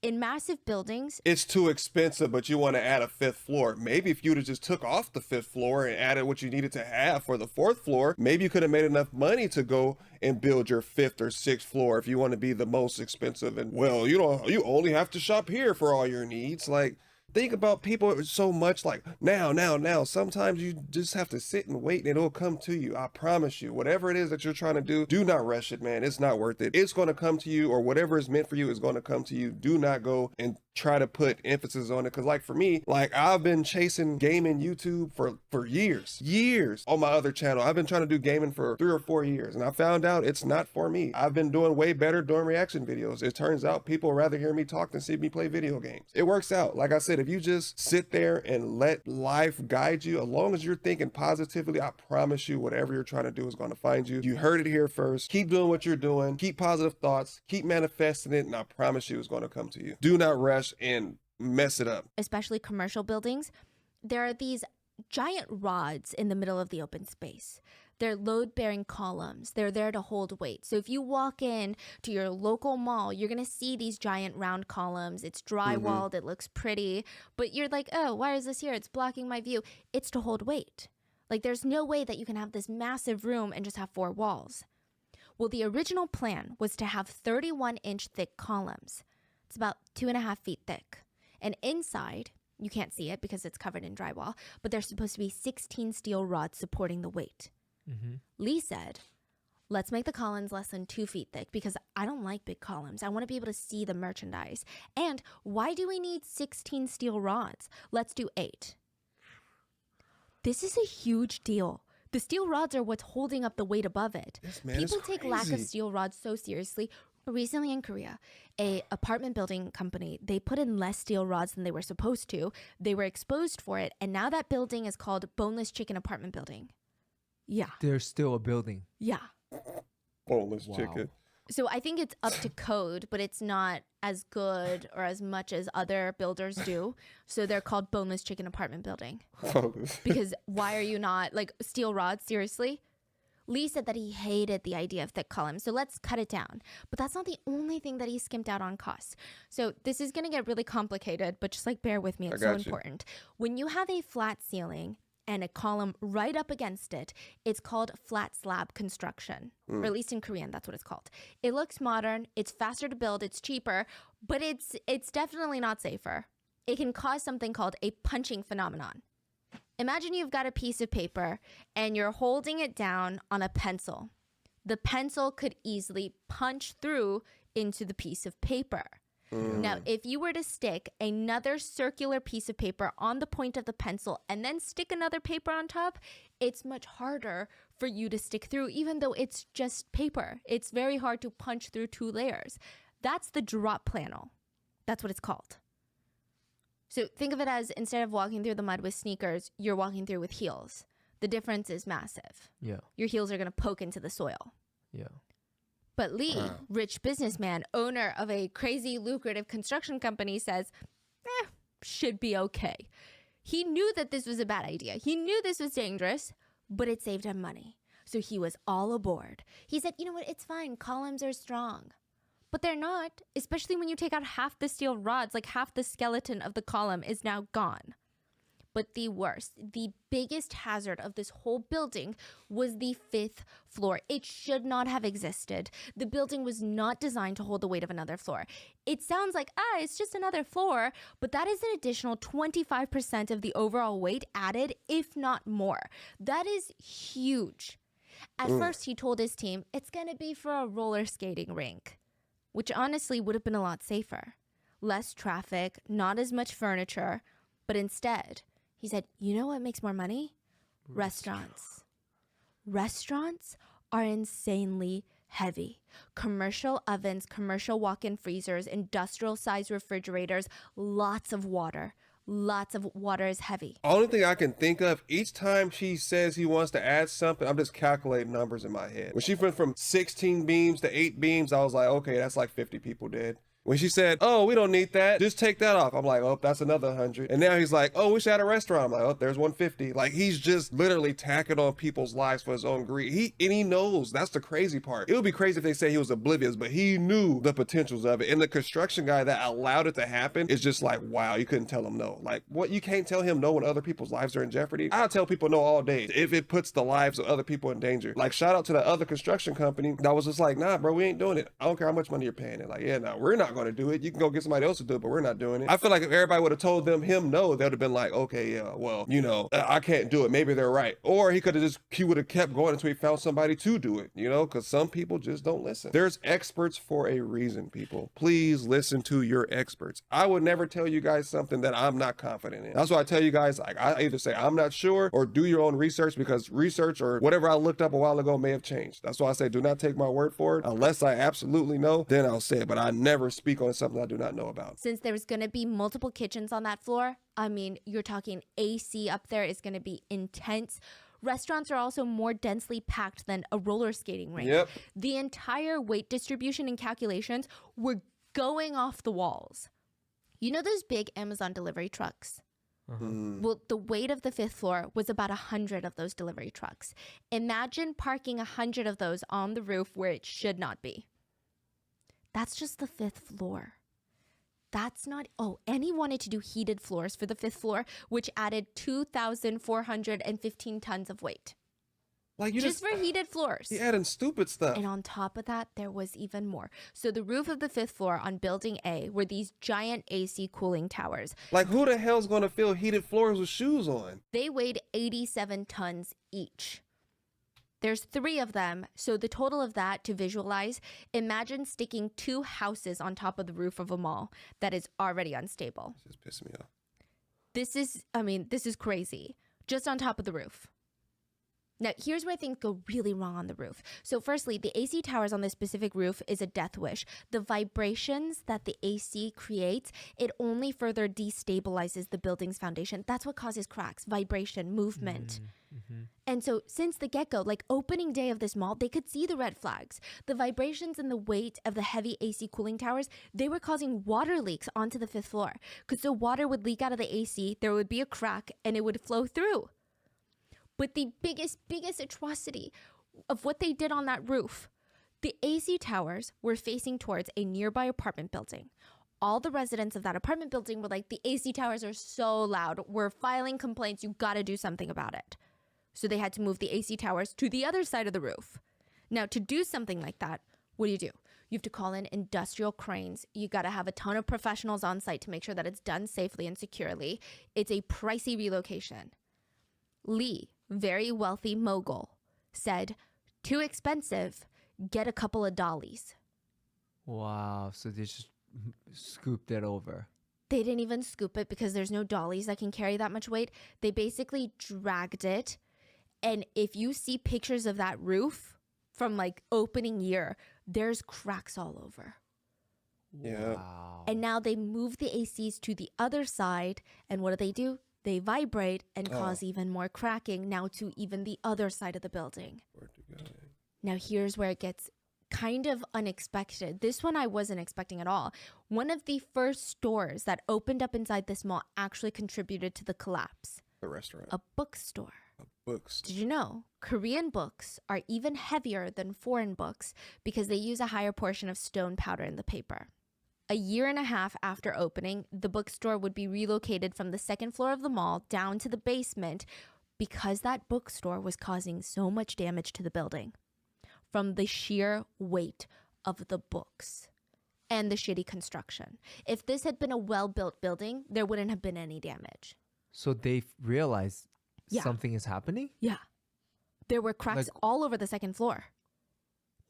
In massive buildings, it's too expensive, but you want to add a 5th floor. Maybe if you'd have just took off the 5th floor and added what you needed to have for the 4th floor, maybe you could have made enough money to go and build your 5th or 6th floor if you want to be the most expensive. And well, you only have to shop here for all your needs. Like, think about people so much like now. Sometimes you just have to sit and wait and it'll come to you. I promise you, whatever it is that you're trying to do not rush it, man. It's not worth it. It's going to come to you, or whatever is meant for you is going to come to you. Do not go and try to put emphasis on it. Cause like for me, like I've been chasing gaming YouTube for years on my other channel. I've been trying to do gaming for 3 or 4 years and I found out it's not for me. I've been doing way better doing reaction videos. It turns out people rather hear me talk than see me play video games. It works out. Like I said, if you just sit there and let life guide you, as long as you're thinking positively, I promise you whatever you're trying to do is going to find you. You heard it here first. Keep doing what you're doing. Keep positive thoughts. Keep manifesting it. And I promise you it's going to come to you. Do not rush and mess it up. Especially commercial buildings, there are these giant rods in the middle of the open space. They're load-bearing columns. They're there to hold weight. So if you walk in to your local mall, you're going to see these giant round columns. It's drywalled. It looks pretty. But you're like, oh, why is this here? It's blocking my view. It's to hold weight. Like there's no way that you can have this massive room and just have 4 walls. Well, the original plan was to have 31-inch thick columns. It's about 2.5 feet thick. And inside, you can't see it because it's covered in drywall, but there's supposed to be 16 steel rods supporting the weight. Lee said, let's make the columns less than 2 feet thick because I don't like big columns. I want to be able to see the merchandise. And why do we need 16 steel rods? Let's do 8. This is a huge deal. The steel rods are what's holding up the weight above it. People take lack of steel rods so seriously. Recently in Korea, a apartment building company, they put in less steel rods than they were supposed to. They were exposed for it, and now that building is called Boneless Chicken Apartment Building. Yeah. There's still a building. Yeah. Boneless chicken. So I think it's up to code, but it's not as good or as much as other builders do. So they're called Boneless Chicken Apartment Building. Because why are you not, like, steel rods, seriously? Lee said that he hated the idea of thick columns, so let's cut it down. But that's not the only thing that he skimped out on costs. So this is going to get really complicated, but just like bear with me, it's so important. When you have a flat ceiling and a column right up against it, it's called flat slab construction, or at least in Korean, that's what it's called. It looks modern, it's faster to build, it's cheaper, but it's definitely not safer. It can cause something called a punching phenomenon. Imagine you've got a piece of paper and you're holding it down on a pencil. The pencil could easily punch through into the piece of paper. Now, if you were to stick another circular piece of paper on the point of the pencil and then stick another paper on top, it's much harder for you to stick through, even though it's just paper. It's very hard to punch through 2 layers. That's the drop panel. That's what it's called. So think of it as instead of walking through the mud with sneakers, you're walking through with heels. The difference is massive. Yeah. Your heels are going to poke into the soil. Yeah. But Lee, rich businessman, owner of a crazy lucrative construction company, says, should be okay. He knew that this was a bad idea. He knew this was dangerous, but it saved him money. So he was all aboard. He said, you know what, it's fine. Columns are strong. But they're not, especially when you take out half the steel rods, like half the skeleton of the column is now gone. But the worst, the biggest hazard of this whole building was the 5th floor. It should not have existed. The building was not designed to hold the weight of another floor. It sounds like, it's just another floor, but that is an additional 25% of the overall weight added, if not more. That is huge. At first, he told his team, it's going to be for a roller skating rink, which honestly would have been a lot safer. Less traffic, not as much furniture, but instead, he said, you know what makes more money? Restaurants. Restaurants are insanely heavy. Commercial ovens, commercial walk-in freezers, industrial-sized refrigerators, lots of water. Lots of water is heavy. Only thing I can think of, each time she says he wants to add something, I'm just calculating numbers in my head. When she went from 16 beams to 8 beams, I was like, okay, that's like 50 people dead. When she said, oh, we don't need that, just take that off, I'm like, oh, that's another 100. And now he's like, oh, we should add a restaurant. I'm like, oh, there's 150. Like, he's just literally tacking on people's lives for his own greed. He knows. That's the crazy part. It would be crazy if they say he was oblivious, but he knew the potentials of it. And the construction guy that allowed it to happen is just like, wow, you couldn't tell him no. Like, what, you can't tell him no when other people's lives are in jeopardy? I'll tell people no all day if it puts the lives of other people in danger. Like, shout out to that other construction company that was just like, nah, bro, we ain't doing it. I don't care how much money you're paying. And like, yeah, no, we're not going to do it. You can go get somebody else to do it, but we're not doing it. I feel like if everybody would have told him no, they would have been like, okay, yeah, well, you know, I can't do it. Maybe they're right. Or he would have kept going until he found somebody to do it, you know, because some people just don't listen. There's experts for a reason, people. Please listen to your experts. I would never tell you guys something that I'm not confident in. That's why I tell you guys, like, I either say I'm not sure or do your own research, because research or whatever I looked up a while ago may have changed. That's why I say do not take my word for it. Unless I absolutely know, then I'll say it. But I never speak on something I do not know about. Since there's going to be multiple kitchens on that floor, I mean, you're talking AC up there is going to be intense. Restaurants are also more densely packed than a roller skating rink. Yep. The entire weight distribution and calculations were going off the walls. You know those big Amazon delivery trucks? Well, the weight of the 5th floor was about 100 of those delivery trucks. Imagine parking 100 of those on the roof where it should not be. That's just the 5th floor. That's not, and he wanted to do heated floors for the 5th floor, which added 2,415 tons of weight. Like, you just for heated floors. He adding stupid stuff. And on top of that, there was even more. So the roof of the 5th floor on building A were these giant AC cooling towers. Like, who the hell's going to fill heated floors with shoes on? They weighed 87 tons each. There's 3 of them, so the total of that, to visualize, imagine sticking 2 houses on top of the roof of a mall that is already unstable. This just pissed me off. This is crazy. Just on top of the roof. Now, here's where things go really wrong on the roof. So firstly, the AC towers on this specific roof is a death wish. The vibrations that the AC creates, it only further destabilizes the building's foundation. That's what causes cracks, vibration, movement. And so since the get-go, like opening day of this mall, they could see the red flags. The vibrations and the weight of the heavy AC cooling towers, they were causing water leaks onto the 5th floor. Because the water would leak out of the AC, there would be a crack, and it would flow through. But the biggest atrocity of what they did on that roof, the AC towers were facing towards a nearby apartment building. All the residents of that apartment building were like, the AC towers are so loud. We're filing complaints. You got to do something about it. So they had to move the AC towers to the other side of the roof. Now, to do something like that, what do? You have to call in industrial cranes. You got to have a ton of professionals on site to make sure that it's done safely and securely. It's a pricey relocation. Lee, very wealthy mogul, said, too expensive, get a couple of dollies. Wow, so they just scooped it over. They didn't even scoop it because there's no dollies that can carry that much weight. They basically dragged it. And if you see pictures of that roof from like opening year, there's cracks all over. Yeah. Wow. And now they move the ACs to the other side. And what do? They vibrate and cause even more cracking now to even the other side of the building. Now here's where it gets kind of unexpected. This one I wasn't expecting at all. One of the first stores that opened up inside this mall actually contributed to the collapse. A restaurant. A bookstore. Books. Did you know Korean books are even heavier than foreign books because they use a higher portion of stone powder in the paper? A year and a half after opening, the bookstore would be relocated from the 2nd floor of the mall down to the basement because that bookstore was causing so much damage to the building from the sheer weight of the books and the shitty construction. If this had been a well-built building, there wouldn't have been any damage. So they realized Yeah. something is happening? Yeah. There were cracks all over the 2nd floor.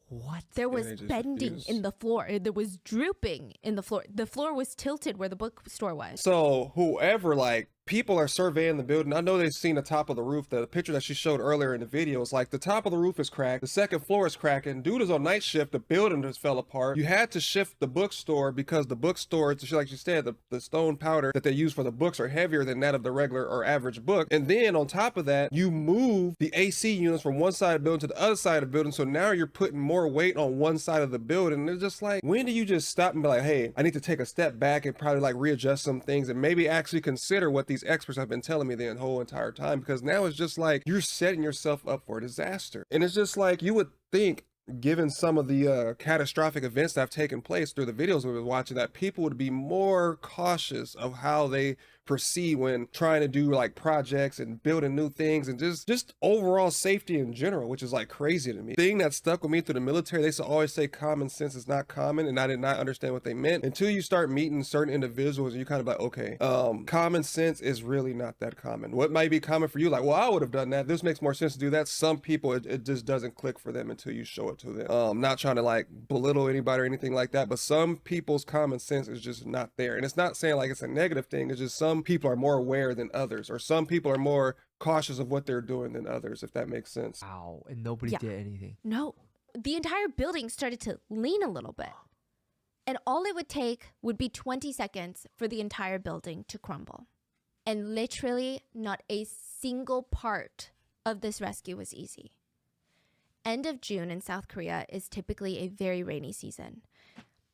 What? There was they just bending refused. in the floor. There was drooping in the floor. The floor was tilted where the bookstore was. So whoever, like, people are surveying the building. I know they've seen the top of the roof. The picture that she showed earlier in the video is like the top of the roof is cracked. The 2nd floor is cracking. Dude is on night shift. The building just fell apart. You had to shift the bookstore because the bookstore, like you said, the stone powder that they use for the books are heavier than that of the regular or average book. And then on top of that, you move the AC units from one side of the building to the other side of the building. So now you're putting more weight on one side of the building. And it's just like, when do you just stop and be like, hey, I need to take a step back and probably like readjust some things and maybe actually consider what these experts have been telling me the whole entire time? Because now it's just like you're setting yourself up for a disaster. And it's just like, you would think, given some of the catastrophic events that have taken place through the videos we were watching, that people would be more cautious of how they foresee when trying to do like projects and building new things, and just overall safety in general, which is like crazy to me. Thing that stuck with me through the military, they always say common sense is not common, and I did not understand what they meant until you start meeting certain individuals and you kind of like, okay, common sense is really not that common. What might be common for you, like, well, I would have done that, this makes more sense to do that. Some people, it just doesn't click for them until you show it to them. Not trying to like belittle anybody or anything like that, but some people's common sense is just not there. And it's not saying like it's a negative thing, it's just some people are more aware than others, or some people are more cautious of what they're doing than others, if that makes sense. Wow, and nobody Yeah. did anything. No, the entire building started to lean a little bit. And all it would take would be 20 seconds for the entire building to crumble. And literally not a single part of this rescue was easy. End of June in South Korea is typically a very rainy season.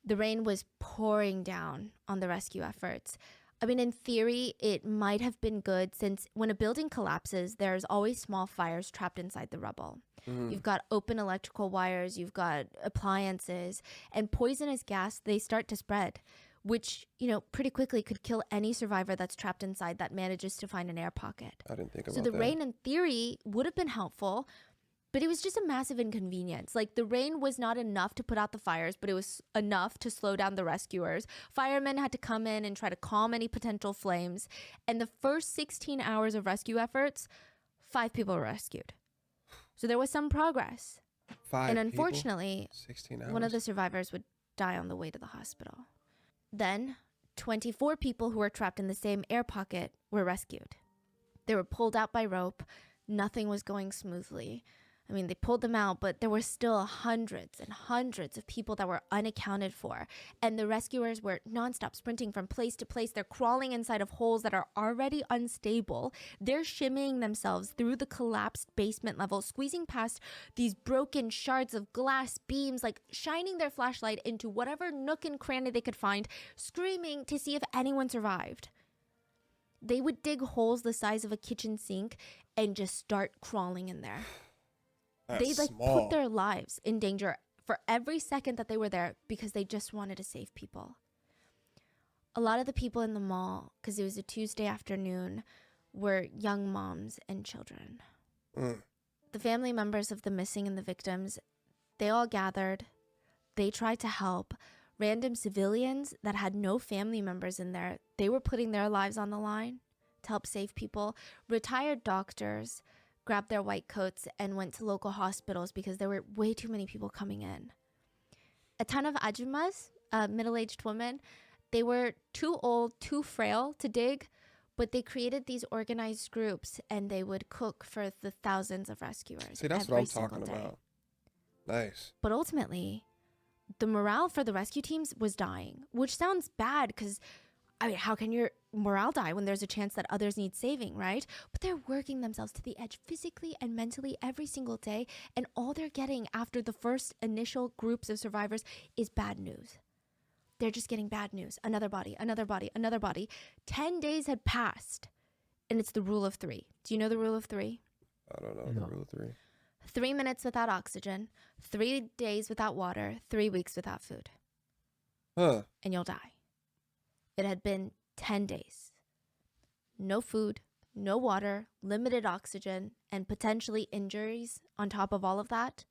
The rain was pouring down on the rescue efforts. I mean, in theory, it might have been good since when a building collapses, there's always small fires trapped inside the rubble. You've got open electrical wires, you've got appliances, and poisonous gas, they start to spread, which, pretty quickly could kill any survivor that's trapped inside that manages to find an air pocket. I didn't think about So that. the rain, in theory, would have been helpful, but it was just a massive inconvenience. Like, the rain was not enough to put out the fires, but it was enough to slow down the rescuers. Firemen had to come in and try to calm any potential flames. And the first 16 hours of rescue efforts, 5 people were rescued. So there was some progress. 5 And people? unfortunately, 16 hours. one of the survivors would die on the way to the hospital. Then, 24 people who were trapped in the same air pocket were rescued. They were pulled out by rope. Nothing was going smoothly. I mean, they pulled them out, but there were still hundreds and hundreds of people that were unaccounted for. And the rescuers were nonstop sprinting from place to place. They're crawling inside of holes that are already unstable. They're shimmying themselves through the collapsed basement level, squeezing past these broken shards of glass beams, like shining their flashlight into whatever nook and cranny they could find, screaming to see if anyone survived. They would dig holes the size of a kitchen sink and just start crawling in there. That's They small. put their lives in danger for every second that they were there because they just wanted to save people. A lot of the people in the mall, because it was a Tuesday afternoon, were young moms and children. The family members of the missing and the victims, they all gathered. They tried to help. Random civilians that had no family members in there, they were putting their lives on the line to help save people. Retired doctors grabbed their white coats and went to local hospitals because there were way too many people coming in. A ton of ajumas, middle-aged women, they were too old, too frail to dig, but they created these organized groups and they would cook for the thousands of rescuers. See, that's what every I'm single talking day. about. Nice. But ultimately, the morale for the rescue teams was dying, which sounds bad because, how can your morale die when there's a chance that others need saving, right? But they're working themselves to the edge physically and mentally every single day, and all they're getting after the first initial groups of survivors is bad news. They're just getting bad news. Another body, another body, another body. 10 days had passed, and it's the rule of 3. Do you know the rule of 3? I don't know. No. The rule of 3. 3 minutes without oxygen, 3 days without water, 3 weeks without food, Huh. and you'll die. It had been 10 days. No food, no water, limited oxygen, and potentially injuries on top of all of that.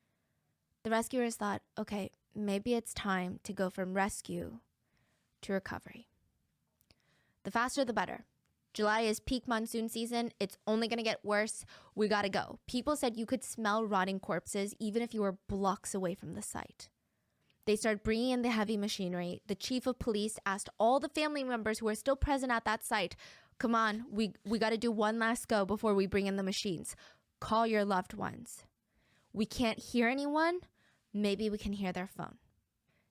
The rescuers thought, okay, maybe it's time to go from rescue to recovery. The faster, the better. July is peak monsoon season. It's only going to get worse. We got to go. People said you could smell rotting corpses even if you were blocks away from the site. They started bringing in the heavy machinery. The chief of police asked all the family members who are still present at that site, come on, we got to do one last go before we bring in the machines. Call your loved ones. We can't hear anyone. Maybe we can hear their phone.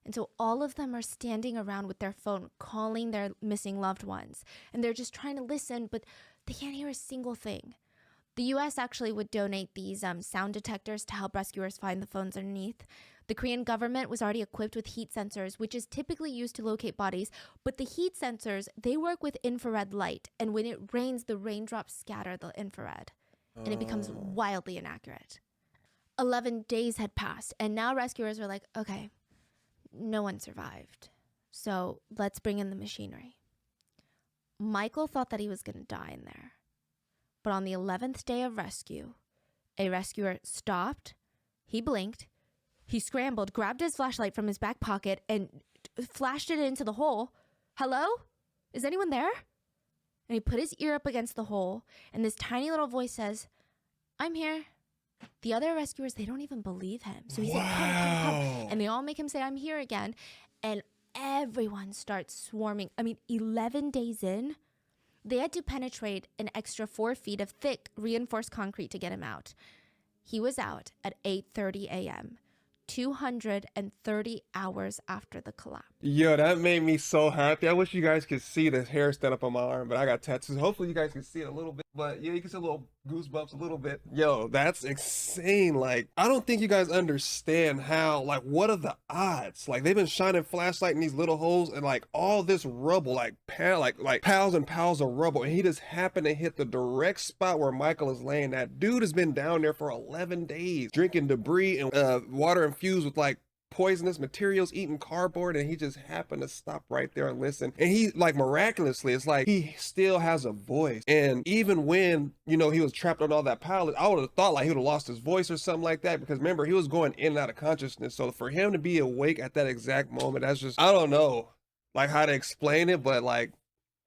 And so all of them are standing around with their phone, calling their missing loved ones. And they're just trying to listen, but they can't hear a single thing. The U.S. actually would donate these sound detectors to help rescuers find the phones underneath. The Korean government was already equipped with heat sensors, which is typically used to locate bodies. But the heat sensors, they work with infrared light. And when it rains, the raindrops scatter the infrared. And it becomes wildly inaccurate. 11 days had passed, and now rescuers were like, okay, no one survived. So let's bring in the machinery. Michael thought that he was going to die in there. But on the 11th day of rescue, a rescuer stopped, he blinked, he scrambled, grabbed his flashlight from his back pocket, and flashed it into the hole. Hello? Is anyone there? And he put his ear up against the hole, and this tiny little voice says, I'm here. The other rescuers, they don't even believe him. So he's like, come. And they all make him say, I'm here again. And everyone starts swarming. I mean, 11 days in, they had to penetrate an extra 4 feet of thick reinforced concrete to get him out. He was out at 8:30 a.m., 230 hours after the collapse. Yo, that made me so happy. I wish you guys could see the hair stand up on my arm, but I got tattoos. Hopefully you guys can see it a little bit. But yeah, you can see a little goosebumps a little bit. Yo, that's insane. Like, I don't think you guys understand how, like, what are the odds? Like, they've been shining flashlight in these little holes and like all this rubble, like piles and piles of rubble. And he just happened to hit the direct spot where Michael is laying. That dude has been down there for 11 days, drinking debris and water infused with like poisonous materials, eating cardboard, and he just happened to stop right there and listen. And he, like, miraculously, it's like he still has a voice. And even when, you know, he was trapped on all that pallet, I would have thought like he would have lost his voice or something like that, because remember, he was going in and out of consciousness. So for him to be awake at that exact moment, that's just, I don't know like how to explain it, but like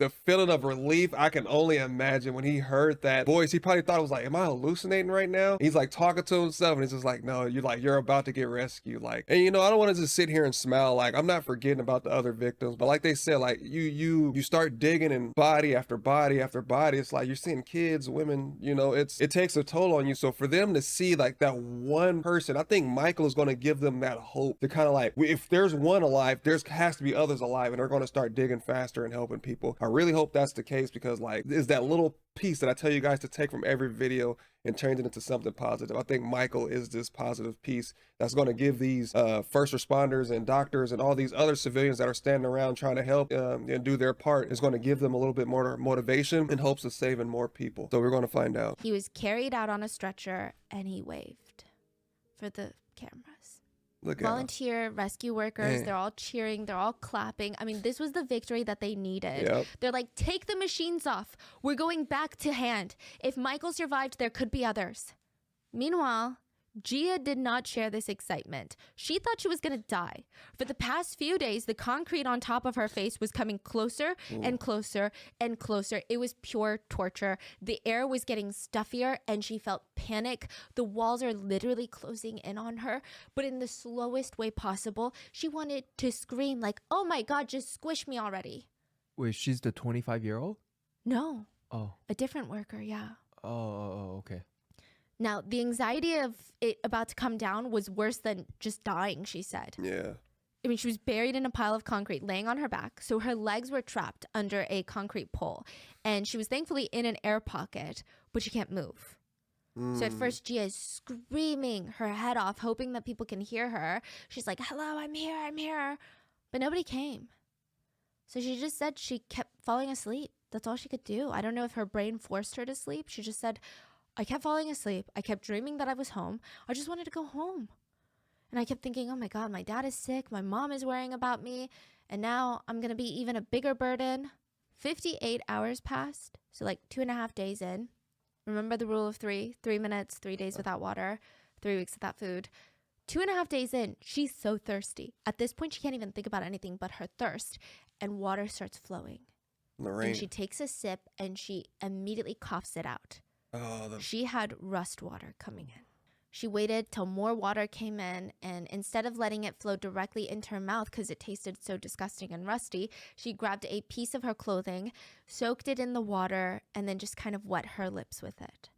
the feeling of relief, I can only imagine when he heard that voice. He probably thought it was like, am I hallucinating right now? He's like talking to himself, and he's just like, no, you're about to get rescued. Like, and you know, I don't want to just sit here and smile. Like, I'm not forgetting about the other victims, but like they said, like you start digging in body after body after body. It's like you're seeing kids, women, you know, it takes a toll on you. So for them to see like that one person, I think Michael is going to give them that hope to kind of like, if there's one alive, has to be others alive, and they're going to start digging faster and helping people. I really hope that's the case, because like, is that little piece that I tell you guys to take from every video and turn it into something positive. I think Michael is this positive piece that's going to give these first responders and doctors and all these other civilians that are standing around trying to help and do their part, is going to give them a little bit more motivation in hopes of saving more people. So we're going to find out. He was carried out on a stretcher, and he waved for the cameras. Look at Volunteer rescue workers, they're all cheering, they're all clapping. I mean, this was the victory that they needed. Yep. They're like, take the machines off. We're going back to hand. If Michael survived, there could be others. Meanwhile, Gia did not share this excitement. She thought she was going to die. For the past few days, the concrete on top of her face was coming closer and closer and closer. It was pure torture. The air was getting stuffier, and she felt panic. The walls are literally closing in on her, but in the slowest way possible. She wanted to scream like, oh my God, just squish me already. Wait, she's the 25-year-old? No. Oh. A different worker, yeah. Oh, okay. Now, the anxiety of it about to come down was worse than just dying, she said. Yeah. I mean, she was buried in a pile of concrete, laying on her back, so her legs were trapped under a concrete pole. And she was thankfully in an air pocket, but she can't move. So at first, Gia is screaming her head off, hoping that people can hear her. She's like, hello, I'm here, I'm here. But nobody came. So she just said she kept falling asleep. That's all she could do. I don't know if her brain forced her to sleep. She just said, I kept falling asleep. I kept dreaming that I was home. I just wanted to go home. And I kept thinking, oh my God, my dad is sick. My mom is worrying about me. And now I'm going to be even a bigger burden. 58 hours passed. So like 2.5 days in. Remember the rule of 3? 3 minutes, 3 days without water, 3 weeks without food. 2.5 days in, she's so thirsty. At this point, she can't even think about anything but her thirst. And water starts flowing. Lorraine. And she takes a sip and she immediately coughs it out. She had rust water coming in. She waited till more water came in, and instead of letting it flow directly into her mouth because it tasted so disgusting and rusty, she grabbed a piece of her clothing, soaked it in the water, and then just kind of wet her lips with it.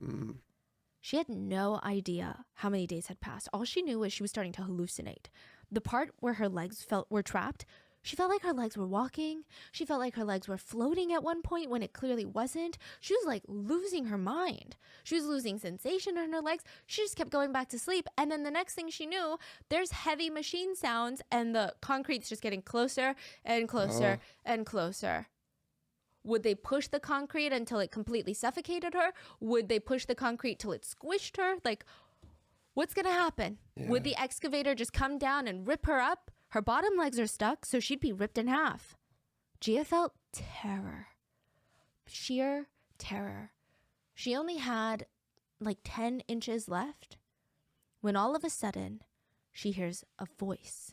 She had no idea how many days had passed. All she knew was she was starting to hallucinate. The part where her legs were trapped, she felt like her legs were walking. She felt like her legs were floating at one point when it clearly wasn't. She was like losing her mind. She was losing sensation in her legs. She just kept going back to sleep. And then the next thing she knew, there's heavy machine sounds and the concrete's just getting closer and closer and closer. Would they push the concrete until it completely suffocated her? Would they push the concrete till it squished her? Like, what's going to happen? Yeah. Would the excavator just come down and rip her up? Her bottom legs are stuck, so she'd be ripped in half. Gia felt terror. sheer terror. She only had like 10 inches left when all of a sudden she hears a voice.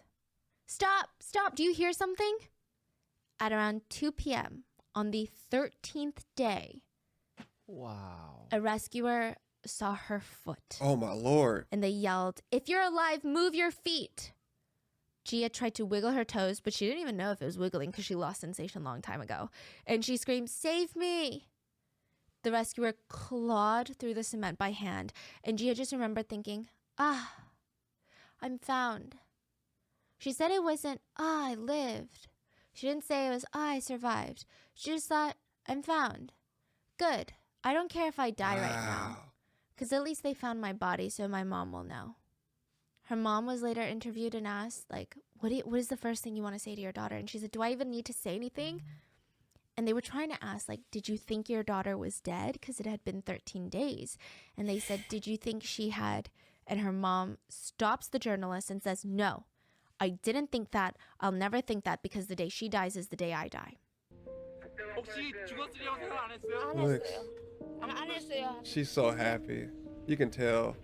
Stop! Stop! Do you hear something? At around 2 p.m. on the 13th day, Wow. a rescuer saw her foot. Oh my lord. And they yelled, "If you're alive, move your feet." Gia tried to wiggle her toes, but she didn't even know if it was wiggling because she lost sensation a long time ago. And she screamed, "Save me!" The rescuer clawed through the cement by hand, and Gia just remembered thinking, I'm found. She said it wasn't, I lived. She didn't say it was, I survived. She just thought, I'm found. Good. I don't care if I die right now. Because at least they found my body, so my mom will know. Her mom was later interviewed and asked, like, what is the first thing you want to say to your daughter? And she said, do I even need to say anything? And they were trying to ask, like, did you think your daughter was dead? Because it had been 13 days. And they said, did you think she had? And her mom stops the journalist and says, no, I didn't think that. I'll never think that because the day she dies is the day I die. 혹시 죽었으리라고 생각 안 했어요? Look, 안 했어요. she's so happy. You can tell.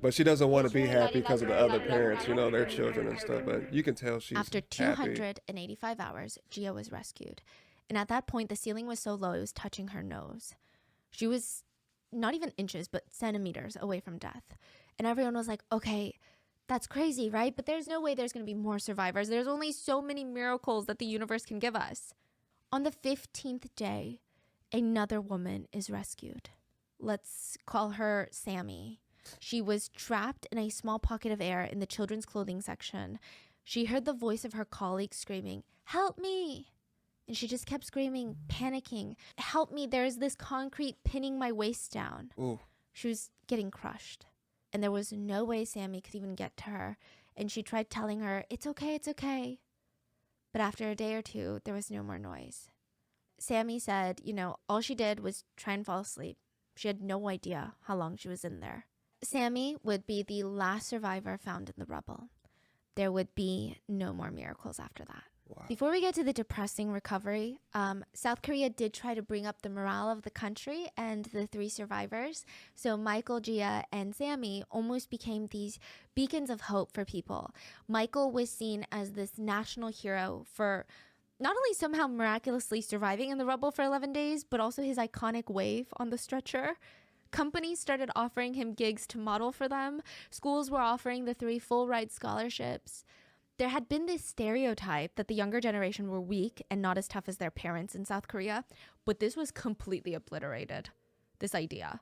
But she doesn't want to be happy because of the other parents, you know, their children and stuff. But you can tell she's After happy. 285 hours, Gia was rescued. And at that point, the ceiling was so low, it was touching her nose. She was not even inches, but centimeters away from death. And everyone was like, okay, that's crazy, right? But there's no way there's going to be more survivors. There's only so many miracles that the universe can give us. On the 15th day, another woman is rescued. Let's call her Sammy. She was trapped in a small pocket of air in the children's clothing section. She heard the voice of her colleague screaming, "Help me!" And she just kept screaming, panicking, "Help me, there's this concrete pinning my waist down." Ooh. She was getting crushed. And there was no way Sammy could even get to her. And she tried telling her, it's okay, it's okay. But after a day or two, there was no more noise. Sammy said, all she did was try and fall asleep. She had no idea how long she was in there. Sammy would be the last survivor found in the rubble. There would be no more miracles after that. Wow. Before we get to the depressing recovery, South Korea did try to bring up the morale of the country and the three survivors. So Michael, Gia, and Sammy almost became these beacons of hope for people. Michael was seen as this national hero for not only somehow miraculously surviving in the rubble for 11 days, but also his iconic wave on the stretcher. Companies started offering him gigs to model for them. Schools were offering the three full-ride scholarships. There had been this stereotype that the younger generation were weak and not as tough as their parents in South Korea, but this was completely obliterated, this idea.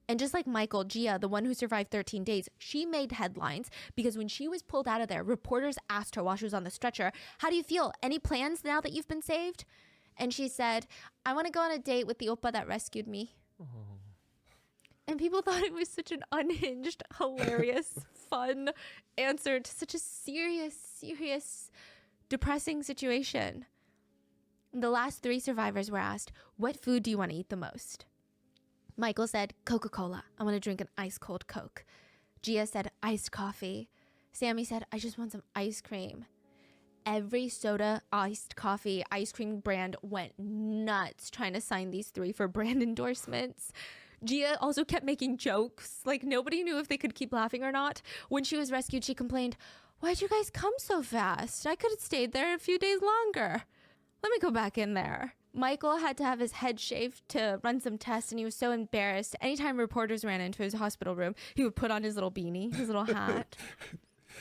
And just like Michael, Gia, the one who survived 13 days, she made headlines because when she was pulled out of there, reporters asked her while she was on the stretcher, "How do you feel? Any plans now that you've been saved?" And she said, "I want to go on a date with the oppa that rescued me." Oh. And people thought it was such an unhinged, hilarious, fun answer to such a serious, depressing situation. The last three survivors were asked, what food do you want to eat the most? Michael said, Coca-Cola. I want to drink an ice cold Coke. Gia said, iced coffee. Sammy said, I just want some ice cream. Every soda, iced coffee, ice cream brand went nuts trying to sign these three for brand endorsements. Gia also kept making jokes. Like, nobody knew if they could keep laughing or not. When she was rescued, she complained, why'd you guys come so fast? I could have stayed there a few days longer. Let me go back in there. Michael had to have his head shaved to run some tests, and he was so embarrassed. Anytime reporters ran into his hospital room, he would put on his little beanie, his little hat.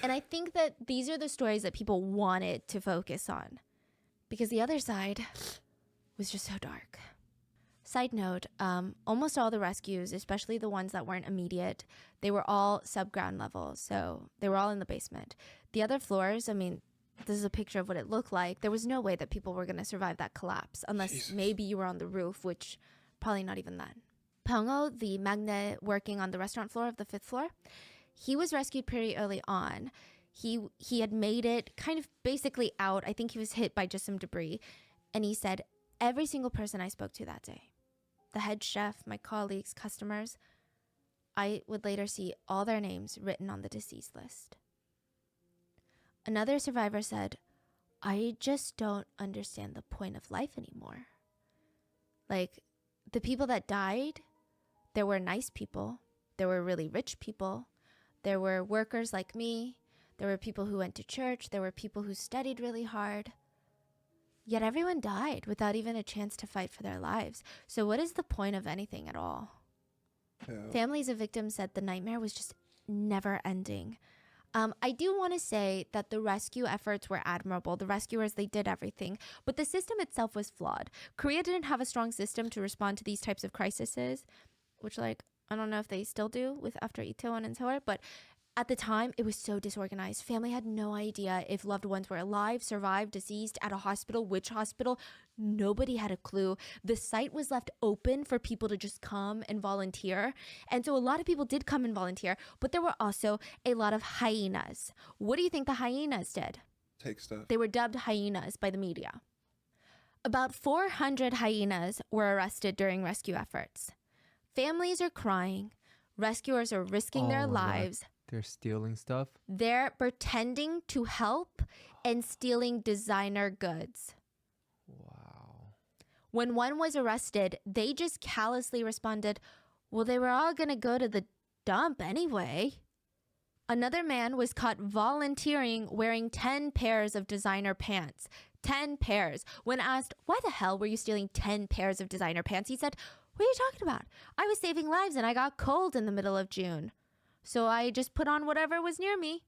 And I think that these are the stories that people wanted to focus on, because the other side was just so dark. Side note, almost all the rescues, especially the ones that weren't immediate, they were all subground level, so they were all in the basement. The other floors, this is a picture of what it looked like. There was no way that people were going to survive that collapse, unless maybe you were on the roof, which probably not even then. Pyeongo, the magne working on the restaurant floor of the 5th floor, he was rescued pretty early on. He had made it kind of basically out. I think he was hit by just some debris. And he said, every single person I spoke to that day, the head chef, my colleagues, customers, I would later see all their names written on the deceased list. Another survivor said, I just don't understand the point of life anymore. Like, the people that died, there were nice people. There were really rich people. There were workers like me. There were people who went to church. There were people who studied really hard. Yet everyone died without even a chance to fight for their lives. So what is the point of anything at all? Yeah. Families of victims said the nightmare was just never ending. I do want to say that the rescue efforts were admirable. The rescuers, they did everything. But the system itself was flawed. Korea didn't have a strong system to respond to these types of crises, which, like, I don't know if they still do with after Itaewon and Seoul, but at the time, it was so disorganized. Family had no idea if loved ones were alive, survived, deceased, at a hospital, which hospital. Nobody had a clue. The site was left open for people to just come and volunteer. And so a lot of people did come and volunteer, but there were also a lot of hyenas. What do you think the hyenas did? Take stuff. They were dubbed hyenas by the media. About 400 hyenas were arrested during rescue efforts. Families are crying. Rescuers are risking their Oh my God. lives. They're stealing stuff. They're pretending to help and stealing designer goods. Wow. When one was arrested, they just callously responded, well, they were all going to go to the dump anyway. Another man was caught volunteering wearing 10 pairs of designer pants. 10 pairs. When asked, why the hell were you stealing 10 pairs of designer pants? He said, what are you talking about? I was saving lives and I got cold in the middle of June. So I just put on whatever was near me.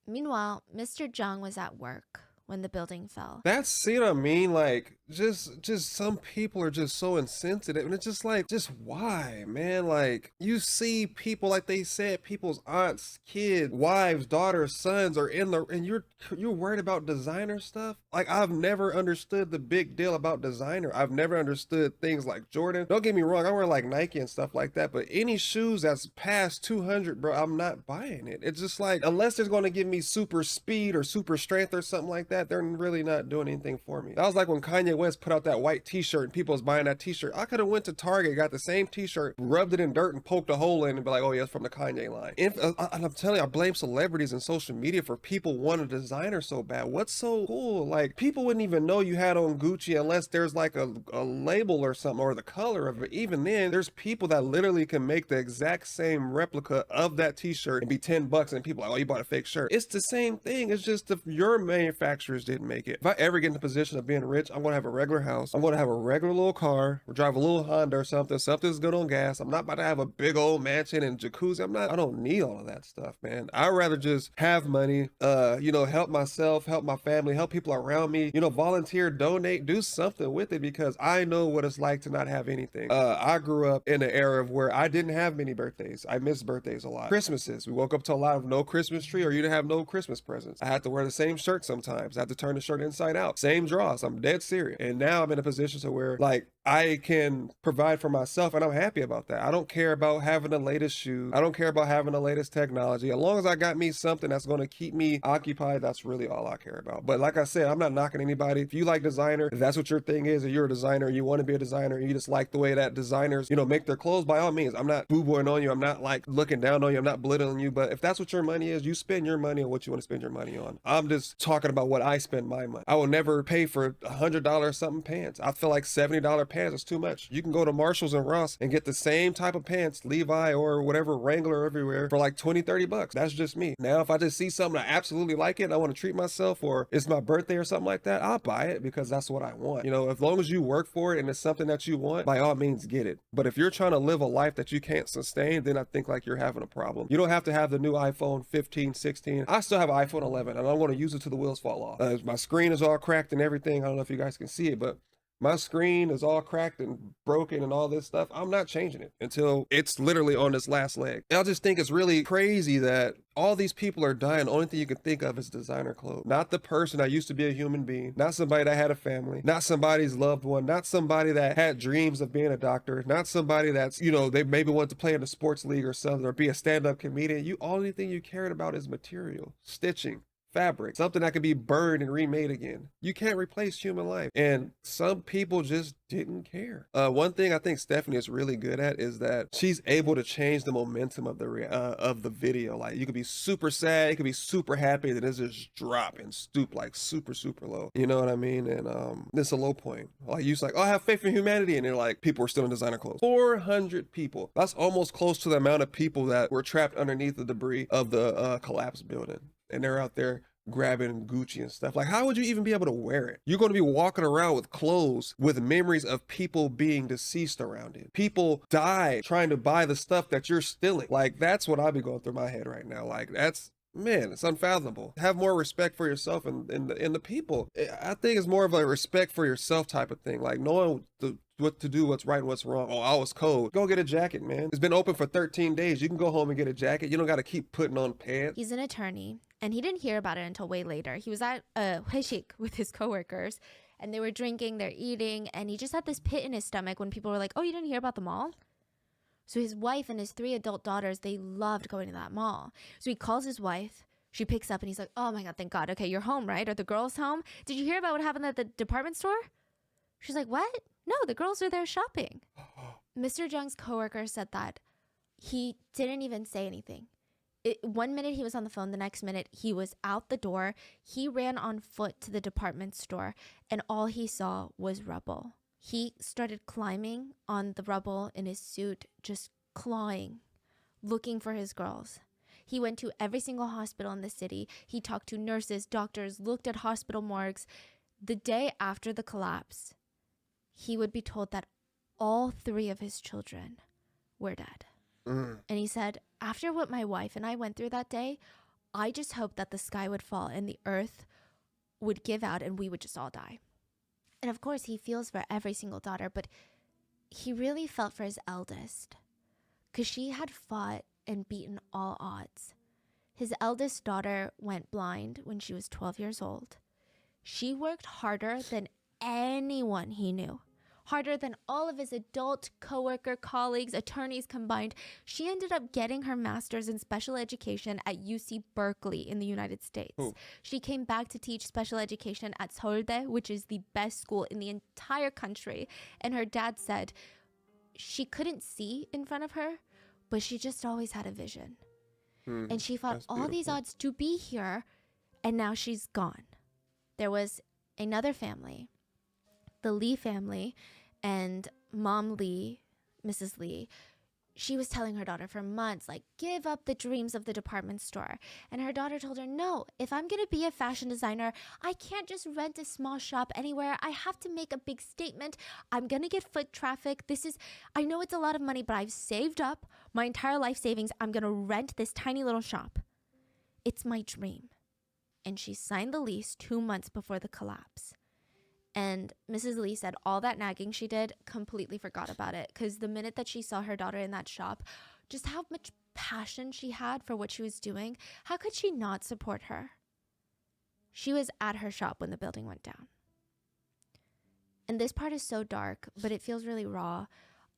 Meanwhile, Mr. Jung was at work when the building fell. That's, see what I mean? Like, just some people are just so insensitive, and it's just like, just why, man? Like, you see people, like they said, people's aunts, kids, wives, daughters, sons are in the, and you're worried about designer stuff. Like, I've never understood the big deal about designer. I've never understood things like Jordan. Don't get me wrong, I wear like Nike and stuff like that, but any shoes that's past 200, bro, I'm not buying it. It's just like, unless they're going to give me super speed or super strength or something like that, they're really not doing anything for me. That was like when Kanye West put out that white t-shirt and people was buying that t-shirt. I could have went to Target, got the same t-shirt, rubbed it in dirt and poked a hole in it and be like, oh yeah, it's from the Kanye line. And I'm telling you, I blame celebrities and social media for people wanting a designer so bad. What's so cool? Like, people wouldn't even know you had on Gucci unless there's like a label or something, or the color of it. Even then, there's people that literally can make the exact same replica of that t-shirt and be $10 and people are like, oh, you bought a fake shirt. It's the same thing. It's just if your manufacturers didn't make it. If I ever get in the position of being rich, I'm gonna have a regular house. I'm gonna have a regular little car, or drive a little Honda or something. Something's good on gas. I'm not about to have a big old mansion and jacuzzi. I don't need all of that stuff, man. I'd rather just have money, help myself, help my family, help people around me, volunteer, donate, do something with it, because I know what it's like to not have anything. I grew up in an era of where I didn't have many birthdays. I missed birthdays a lot. Christmases, we woke up to a lot of no Christmas tree, or you didn't have no Christmas presents. I had to wear the same shirt sometimes. I had to turn the shirt inside out. Same draws. I'm dead serious. And now I'm in a position to where, like, I can provide for myself, and I'm happy about that. I don't care about having the latest shoes. I don't care about having the latest technology. As long as I got me something that's going to keep me occupied, that's really all I care about. But like I said, I'm not knocking anybody. If you like designer, if that's what your thing is, or you're a designer, and you want to be a designer, and you just like the way that designers, make their clothes, by all means. I'm not boo-boying on you. I'm not like looking down on you. I'm not belittling you. But if that's what your money is, you spend your money on what you want to spend your money on. I'm just talking about what I spend my money. I will never pay for $100 something pants. I feel like $70 pants is too much. You can go to Marshalls and Ross and get the same type of pants, Levi or whatever, Wrangler everywhere, for like $20-$30. That's just me. Now, if I just see something I absolutely like it and I want to treat myself, or it's my birthday or something like that, I'll buy it because that's what I want. As long as you work for it and it's something that you want, by all means get it. But if you're trying to live a life that you can't sustain, then I think like you're having a problem. You don't have to have the new iPhone 15, 16. I still have an iPhone 11 and I want to use it till the wheels fall off. My screen is all cracked and everything. I don't know if you guys can see it, but my screen is all cracked and broken and all this stuff. I'm not changing it until it's literally on its last leg. And I just think it's really crazy that all these people are dying. The only thing you can think of is designer clothes. Not the person that used to be a human being. Not somebody that had a family. Not somebody's loved one. Not somebody that had dreams of being a doctor. Not somebody that's, they maybe wanted to play in a sports league or something, or be a stand-up comedian. Only thing you cared about is material. Stitching. fabric, something that could be burned and remade again. You can't replace human life. And some people just didn't care. One thing I think Stephanie is really good at is that she's able to change the momentum of the video. Like, you could be super sad, you could be super happy, then it's just drop and stoop like super low. You know what I mean? And this is a low point. Like, you're like, oh, I have faith in humanity, and they're like, people are still in designer clothes. 400 people. That's almost close to the amount of people that were trapped underneath the debris of the collapsed building, and they're out there grabbing Gucci and stuff. Like, how would you even be able to wear it? You're going to be walking around with clothes with memories of people being deceased around it. People died trying to buy the stuff that you're stealing. Like, that's what I'd be going through my head right now. Like, that's, man, it's unfathomable. Have more respect for yourself and the people. I think it's more of a respect for yourself type of thing. Like, knowing what to do, what's right and what's wrong. Oh, I was cold. Go get a jacket, man. It's been open for 13 days. You can go home and get a jacket. You don't got to keep putting on pants. He's an attorney, and he didn't hear about it until way later. He was at a 회식 with his coworkers, and they were drinking, they're eating, and he just had this pit in his stomach when people were like, oh, you didn't hear about the mall? So his wife and his 3 adult daughters, they loved going to that mall. So he calls his wife. She picks up, and he's like, oh my God, thank God. Okay, you're home, right? Are the girls home? Did you hear about what happened at the department store? She's like, what? No, the girls are there shopping. Mr. Jung's coworker said that he didn't even say anything. 1 minute he was on the phone, the next minute he was out the door. He ran on foot to the department store, and all he saw was rubble. He started climbing on the rubble in his suit, just clawing, looking for his girls. He went to every single hospital in the city. He talked to nurses, doctors, looked at hospital morgues. The day after the collapse, he would be told that all 3 of his children were dead. And he said, after what my wife and I went through that day, I just hoped that the sky would fall and the earth would give out and we would just all die. And of course, he feels for every single daughter, but he really felt for his eldest because she had fought and beaten all odds. His eldest daughter went blind when she was 12 years old. She worked harder than anyone he knew, harder than all of his adult coworker, colleagues, attorneys combined. She ended up getting her master's in special education at UC Berkeley in the United States. Ooh. She came back to teach special education at Seoulde, which is the best school in the entire country. And her dad said she couldn't see in front of her, but she just always had a vision. And she fought all these odds to be here, and now she's gone. There was another family, the Lee family, and Mom Lee, Mrs. Lee. She was telling her daughter for months, like, give up the dreams of the department store. And her daughter told her, no, if I'm going to be a fashion designer, I can't just rent a small shop anywhere. I have to make a big statement. I'm going to get foot traffic. I know it's a lot of money, but I've saved up my entire life savings. I'm going to rent this tiny little shop. It's my dream. And she signed the lease 2 months before the collapse. And Mrs. Lee said all that nagging she did, completely forgot about it. Because the minute that she saw her daughter in that shop, just how much passion she had for what she was doing, how could she not support her? She was at her shop when the building went down. And this part is so dark, but it feels really raw.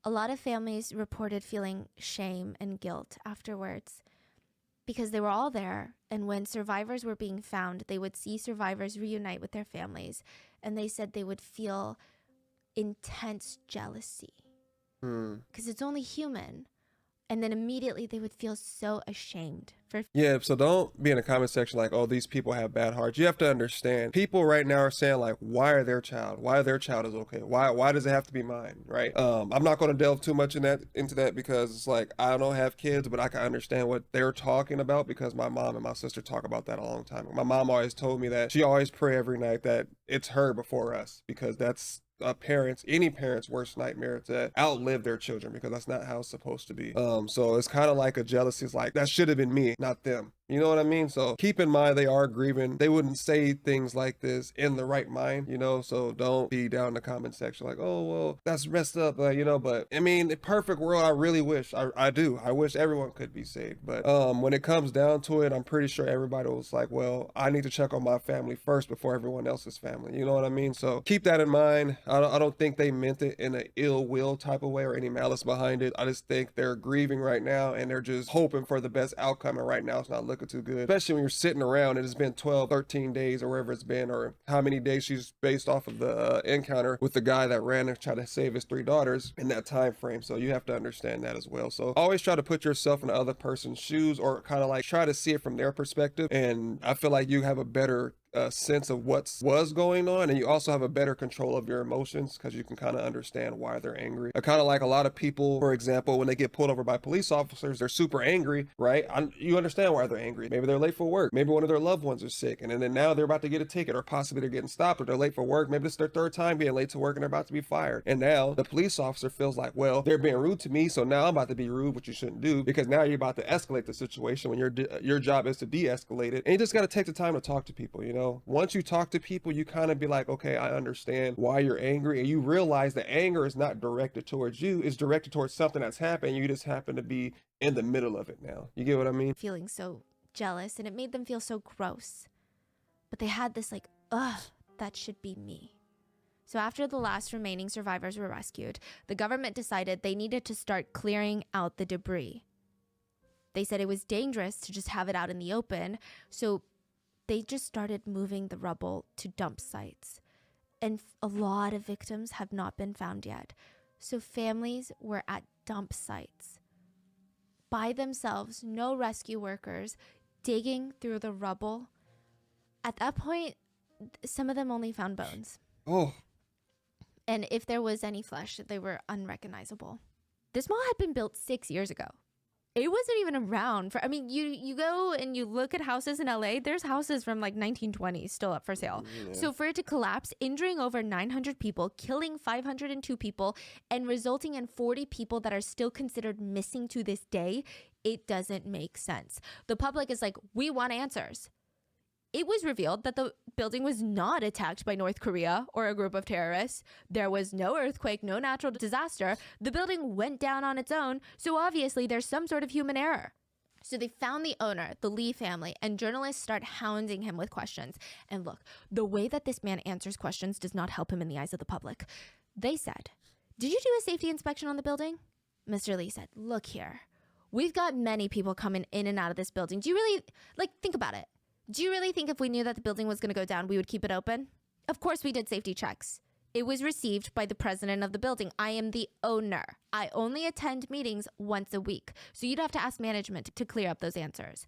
A lot of families reported feeling shame and guilt afterwards because they were all there. And when survivors were being found, they would see survivors reunite with their families. And they said they would feel intense jealousy because it's only human. And then immediately they would feel so ashamed for. Yeah, so don't be in the comment section like, oh, these people have bad hearts. You have to understand, people right now are saying like, why their child is okay? Why does it have to be mine, right? I'm not going to delve too much into that because it's like, I don't have kids, but I can understand what they're talking about because my mom and my sister talk about that a long time ago. My mom always told me that she always pray every night that it's her before us because that's any parent's worst nightmare, to outlive their children, because that's not how it's supposed to be. So it's kind of like a jealousy. It's like, that should have been me, not them. You know what I mean? So keep in mind, they are grieving. They wouldn't say things like this in the right mind, you know? So don't be down in the comment section like, oh, well, that's messed up, you know? But I mean, the perfect world, I really wish, I wish everyone could be saved. But when it comes down to it, I'm pretty sure everybody was like, well, I need to check on my family first before everyone else's family. You know what I mean? So keep that in mind. I don't think they meant it in an ill will type of way or any malice behind it. I just think they're grieving right now and they're just hoping for the best outcome. And right now it's not looking looking too good, especially when you're sitting around and it's been 12, 13 days or wherever it's been, or how many days she's based off of the encounter with the guy that ran and tried to save his 3 daughters in that time frame. So you have to understand that as well. So always try to put yourself in the other person's shoes, or kind of like try to see it from their perspective. And I feel like you have a better sense of what was going on, and you also have a better control of your emotions because you can kind of understand why they're angry. I kind of like a lot of people, for example, when they get pulled over by police officers, they're super angry, right? You understand why they're angry. Maybe they're late for work, maybe one of their loved ones are sick, and then now they're about to get a ticket, or possibly they're getting stopped, or they're late for work. Maybe it's their 3rd time being late to work and they're about to be fired, and now the police officer feels like, well, they're being rude to me, so now I'm about to be rude, which you shouldn't do, because now you're about to escalate the situation when your job is to de-escalate it. And you just got to take the time to talk to people. You know, once you talk to people, you kind of be like, okay, I understand why you're angry, and you realize that anger is not directed towards you, it's directed towards something that's happened. You just happen to be in the middle of it now. You get what I mean? Feeling so jealous, and it made them feel so gross. But they had this like, ugh, that should be me. So after the last remaining survivors were rescued, the government decided they needed to start clearing out the debris. They said it was dangerous to just have it out in the open, so they just started moving the rubble to dump sites. And a lot of victims have not been found yet. So families were at dump sites by themselves, no rescue workers, digging through the rubble. At that point, some of them only found bones. Oh. And if there was any flesh, they were unrecognizable. This mall had been built 6 years ago. It wasn't even around for, I mean, you go and you look at houses in LA, there's houses from like 1920s still up for sale. Yeah. So for it to collapse, injuring over 900 people, killing 502 people, and resulting in 40 people that are still considered missing to this day, it doesn't make sense. The public is like, we want answers. It was revealed that the building was not attacked by North Korea or a group of terrorists. There was no earthquake, no natural disaster. The building went down on its own, so obviously there's some sort of human error. So they found the owner, the Lee family, and journalists start hounding him with questions. And look, the way that this man answers questions does not help him in the eyes of the public. They said, "Did you do a safety inspection on the building?" Mr. Lee said, "Look here, we've got many people coming in and out of this building. Do you really, think about it. Do you really think if we knew that the building was going to go down, we would keep it open? Of course we did safety checks. It was received by the president of the building. I am the owner. I only attend meetings once a week. So you'd have to ask management to clear up those answers."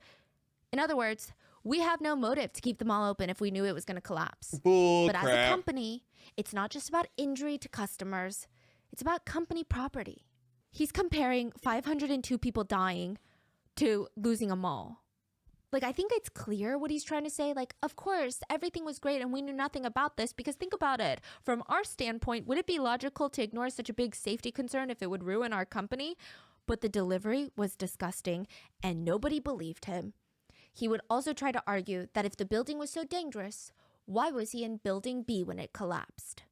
In other words, we have no motive to keep the mall open if we knew it was going to collapse. Bull But crap. as a company, it's not just about injury to customers. It's about company property. He's comparing 502 people dying to losing a mall. I think it's clear what he's trying to say. Of course, everything was great and we knew nothing about this, because think about it. From our standpoint, would it be logical to ignore such a big safety concern if it would ruin our company? But the delivery was disgusting and nobody believed him. He would also try to argue that if the building was so dangerous, why was he in Building B when it collapsed?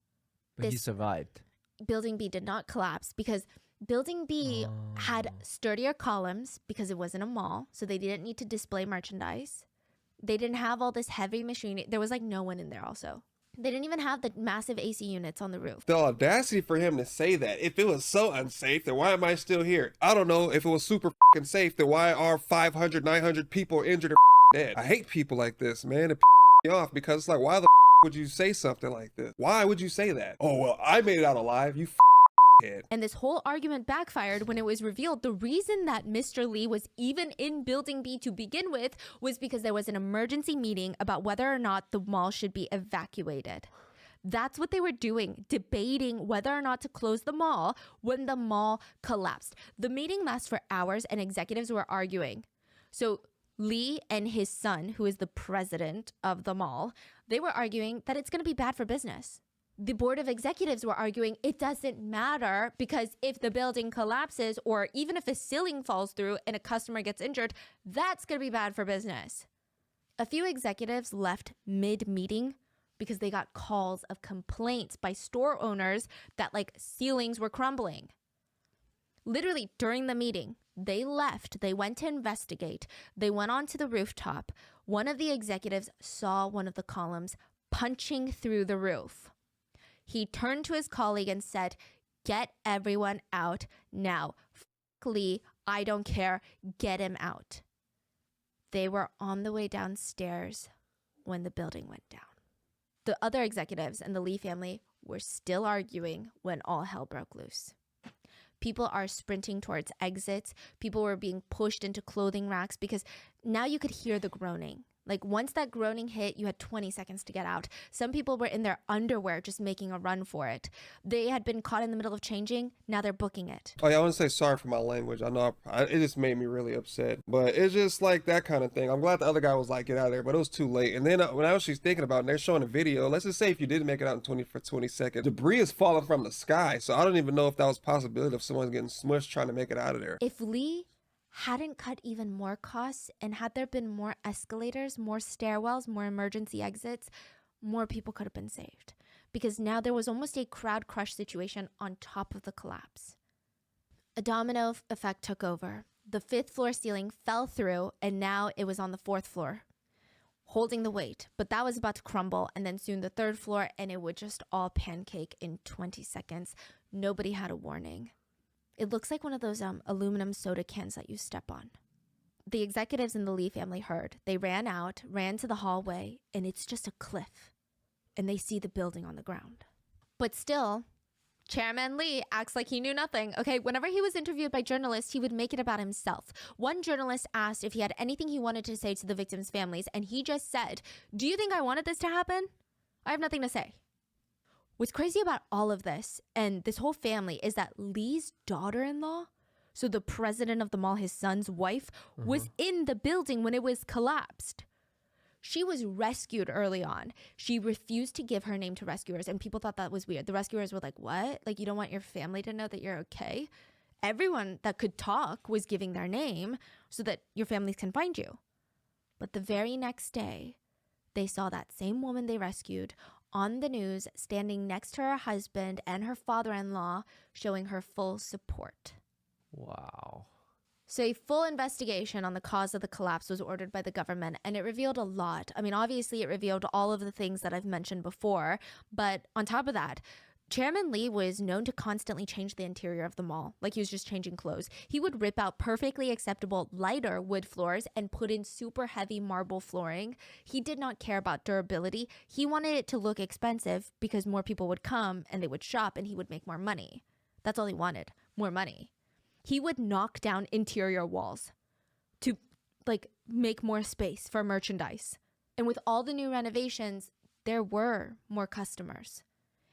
But he This- survived. Building B did not collapse because Building B had sturdier columns because it wasn't a mall, so they didn't need to display merchandise. They didn't have all this heavy machinery. There was no one in there also. They didn't even have the massive AC units on the roof. The audacity for him to say that. If it was so unsafe, then why am I still here? I don't know. If it was super fucking safe, then why are 500, 900 people injured or dead? I hate people like this, man. It me off, because it's like, why the would you say something like this? Why would you say that? Oh, well, I made it out alive. You head. And this whole argument backfired when it was revealed the reason that Mr. Lee was even in Building B to begin with was because there was an emergency meeting about whether or not the mall should be evacuated. That's what they were doing, debating whether or not to close the mall when the mall collapsed. The meeting lasts for hours and executives were arguing. So Lee and his son, who is the president of the mall, they were arguing that it's going to be bad for business. The board of executives were arguing it doesn't matter because if the building collapses or even if a ceiling falls through and a customer gets injured, that's going to be bad for business. A few executives left mid-meeting because they got calls of complaints by store owners that ceilings were crumbling. Literally during the meeting, they left. They went to investigate. They went onto the rooftop. One of the executives saw one of the columns punching through the roof. He turned to his colleague and said, "Get everyone out now. F*** Lee, I don't care. Get him out." They were on the way downstairs when the building went down. The other executives and the Lee family were still arguing when all hell broke loose. People are sprinting towards exits. People were being pushed into clothing racks because now you could hear the groaning. Like once that groaning hit, you had 20 seconds to get out. Some people were in their underwear just making a run for it. They had been caught in the middle of changing. Now they're booking it. Oh yeah, I want to say sorry for my language. I know it just made me really upset, but it's just like that kind of thing. I'm glad the other guy was like, get out of there, but it was too late. And then when I was just thinking about it, and they're showing a video, let's just say if you didn't make it out in 20 seconds, debris is falling from the sky. So I don't even know if that was a possibility of someone getting smushed trying to make it out of there. If Lee hadn't cut even more costs and had there been more escalators, more stairwells, more emergency exits, more people could have been saved. Because now there was almost a crowd crush situation on top of the collapse. A domino effect took over. The 5th floor ceiling fell through and now it was on the 4th floor, holding the weight. But that was about to crumble, and then soon the 3rd floor, and it would just all pancake in 20 seconds. Nobody had a warning. It looks like one of those aluminum soda cans that you step on. The executives in the Lee family heard. They ran out, ran to the hallway, and it's just a cliff. And they see the building on the ground. But still, Chairman Lee acts like he knew nothing. Okay, whenever he was interviewed by journalists, he would make it about himself. One journalist asked if he had anything he wanted to say to the victims' families, and he just said, "Do you think I wanted this to happen? I have nothing to say." What's crazy about all of this and this whole family is that Lee's daughter-in-law, so the president of the mall, his son's wife, was in the building when it was collapsed. She was rescued early on. She refused to give her name to rescuers, and people thought that was weird. The rescuers were like, what? Like, you don't want your family to know that you're okay? Everyone that could talk was giving their name so that your families can find you. But the very next day, they saw that same woman they rescued on the news, standing next to her husband and her father-in-law, showing her full support. Wow. So a full investigation on the cause of the collapse was ordered by the government, and it revealed a lot. I mean, obviously it revealed all of the things that I've mentioned before, but on top of that, Chairman Lee was known to constantly change the interior of the mall, like he was just changing clothes. He would rip out perfectly acceptable lighter wood floors and put in super heavy marble flooring. He did not care about durability. He wanted it to look expensive because more people would come and they would shop and he would make more money. That's all he wanted, more money. He would knock down interior walls to make more space for merchandise. And with all the new renovations, there were more customers.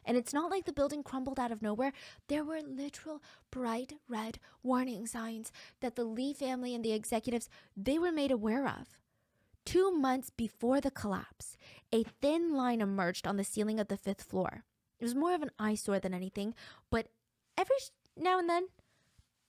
And it's not like the building crumbled out of nowhere. There were literal bright red warning signs that the Lee family and the executives, they were made aware of. 2 months before the collapse, a thin line emerged on the ceiling of the 5th floor. It was more of an eyesore than anything, but every now and then,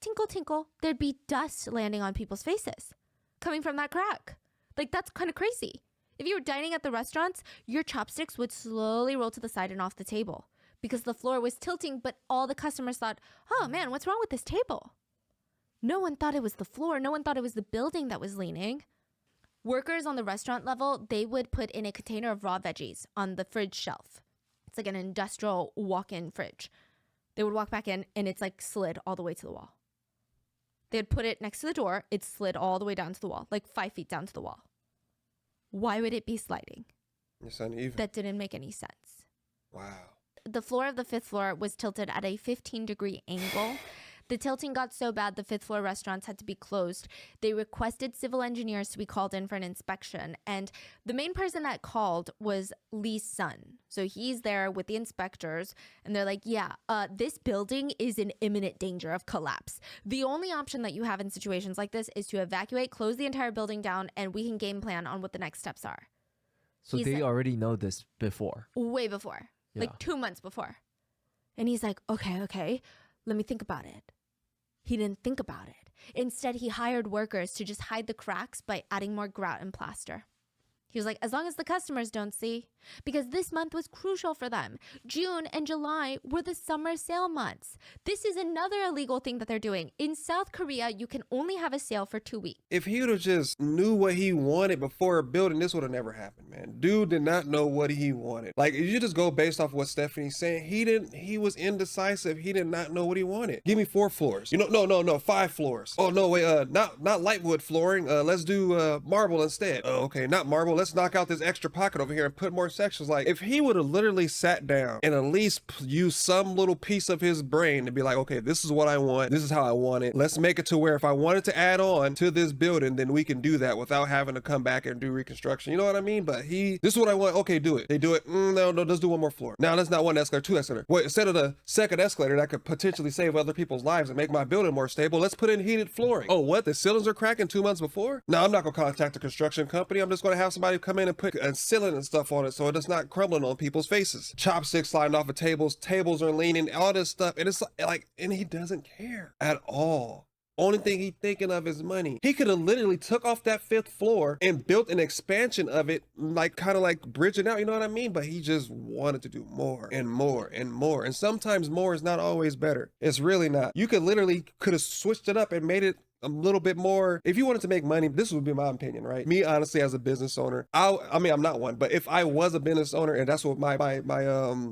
tinkle, tinkle, there'd be dust landing on people's faces coming from that crack. Like, that's kind of crazy. If you were dining at the restaurants, your chopsticks would slowly roll to the side and off the table because the floor was tilting, but all the customers thought, oh man, what's wrong with this table? No one thought it was the floor. No one thought it was the building that was leaning. Workers on the restaurant level, they would put in a container of raw veggies on the fridge shelf. It's like an industrial walk-in fridge. They would walk back in and it's like slid all the way to the wall. They'd put it next to the door. It slid all the way down to the wall, like 5 feet down to the wall. Why would it be sliding? It's uneven. That didn't make any sense. Wow. The floor of the 5th floor was tilted at a 15-degree angle. The tilting got so bad the 5th floor restaurants had to be closed. They requested civil engineers to be called in for an inspection. And the main person that called was Lee's son. So he's there with the inspectors and they're like, yeah, this building is in imminent danger of collapse. The only option that you have in situations like this is to evacuate, close the entire building down, and we can game plan on what the next steps are. So they already know this before. Way before. Yeah. Like 2 months before. And he's like, okay, let me think about it. He didn't think about it. Instead, he hired workers to just hide the cracks by adding more grout and plaster. He was like, as long as the customers don't see, because this month was crucial for them. June and July were the summer sale months. This is another illegal thing that they're doing. In South Korea, you can only have a sale for 2 weeks. If he would have just knew what he wanted before building, this would have never happened, man. Dude did not know what he wanted. Like, if you just go based off what Stephanie's saying, he was indecisive. He did not know what he wanted. Give me 4 floors. No, 5 floors. Oh no, wait, not lightwood flooring. Let's do marble instead. Oh, okay, not marble. Let's knock out this extra pocket over here and put more sections. Like, if he would have literally sat down and at least used some little piece of his brain to be like, okay, this is what I want. This is how I want it. Let's make it to where if I wanted to add on to this building, then we can do that without having to come back and do reconstruction. You know what I mean? But this is what I want. Okay, do it. They do it. No, let's do one more floor. Now let's not 1 escalator, 2 escalator. Wait, instead of the 2nd escalator that could potentially save other people's lives and make my building more stable, let's put in heated flooring. Oh, what? The ceilings are cracking 2 months before? No, I'm not gonna contact the construction company. I'm just gonna have somebody come in and put a ceiling and stuff on it so it's not crumbling on people's faces. Chopsticks sliding off of tables. Tables are leaning. All this stuff, and it's like, and he doesn't care at all. Only thing he thinking of is money. He could have literally took off that 5th floor and built an expansion of it, like kind of like bridging out, you know what I mean? But he just wanted to do more and more and more. And sometimes more is not always better. It's really not. You could have switched it up and made it a little bit more. If you wanted to make money, this would be my opinion, right? Me, honestly, as a business owner, I mean, I'm not one, but if I was a business owner and that's what my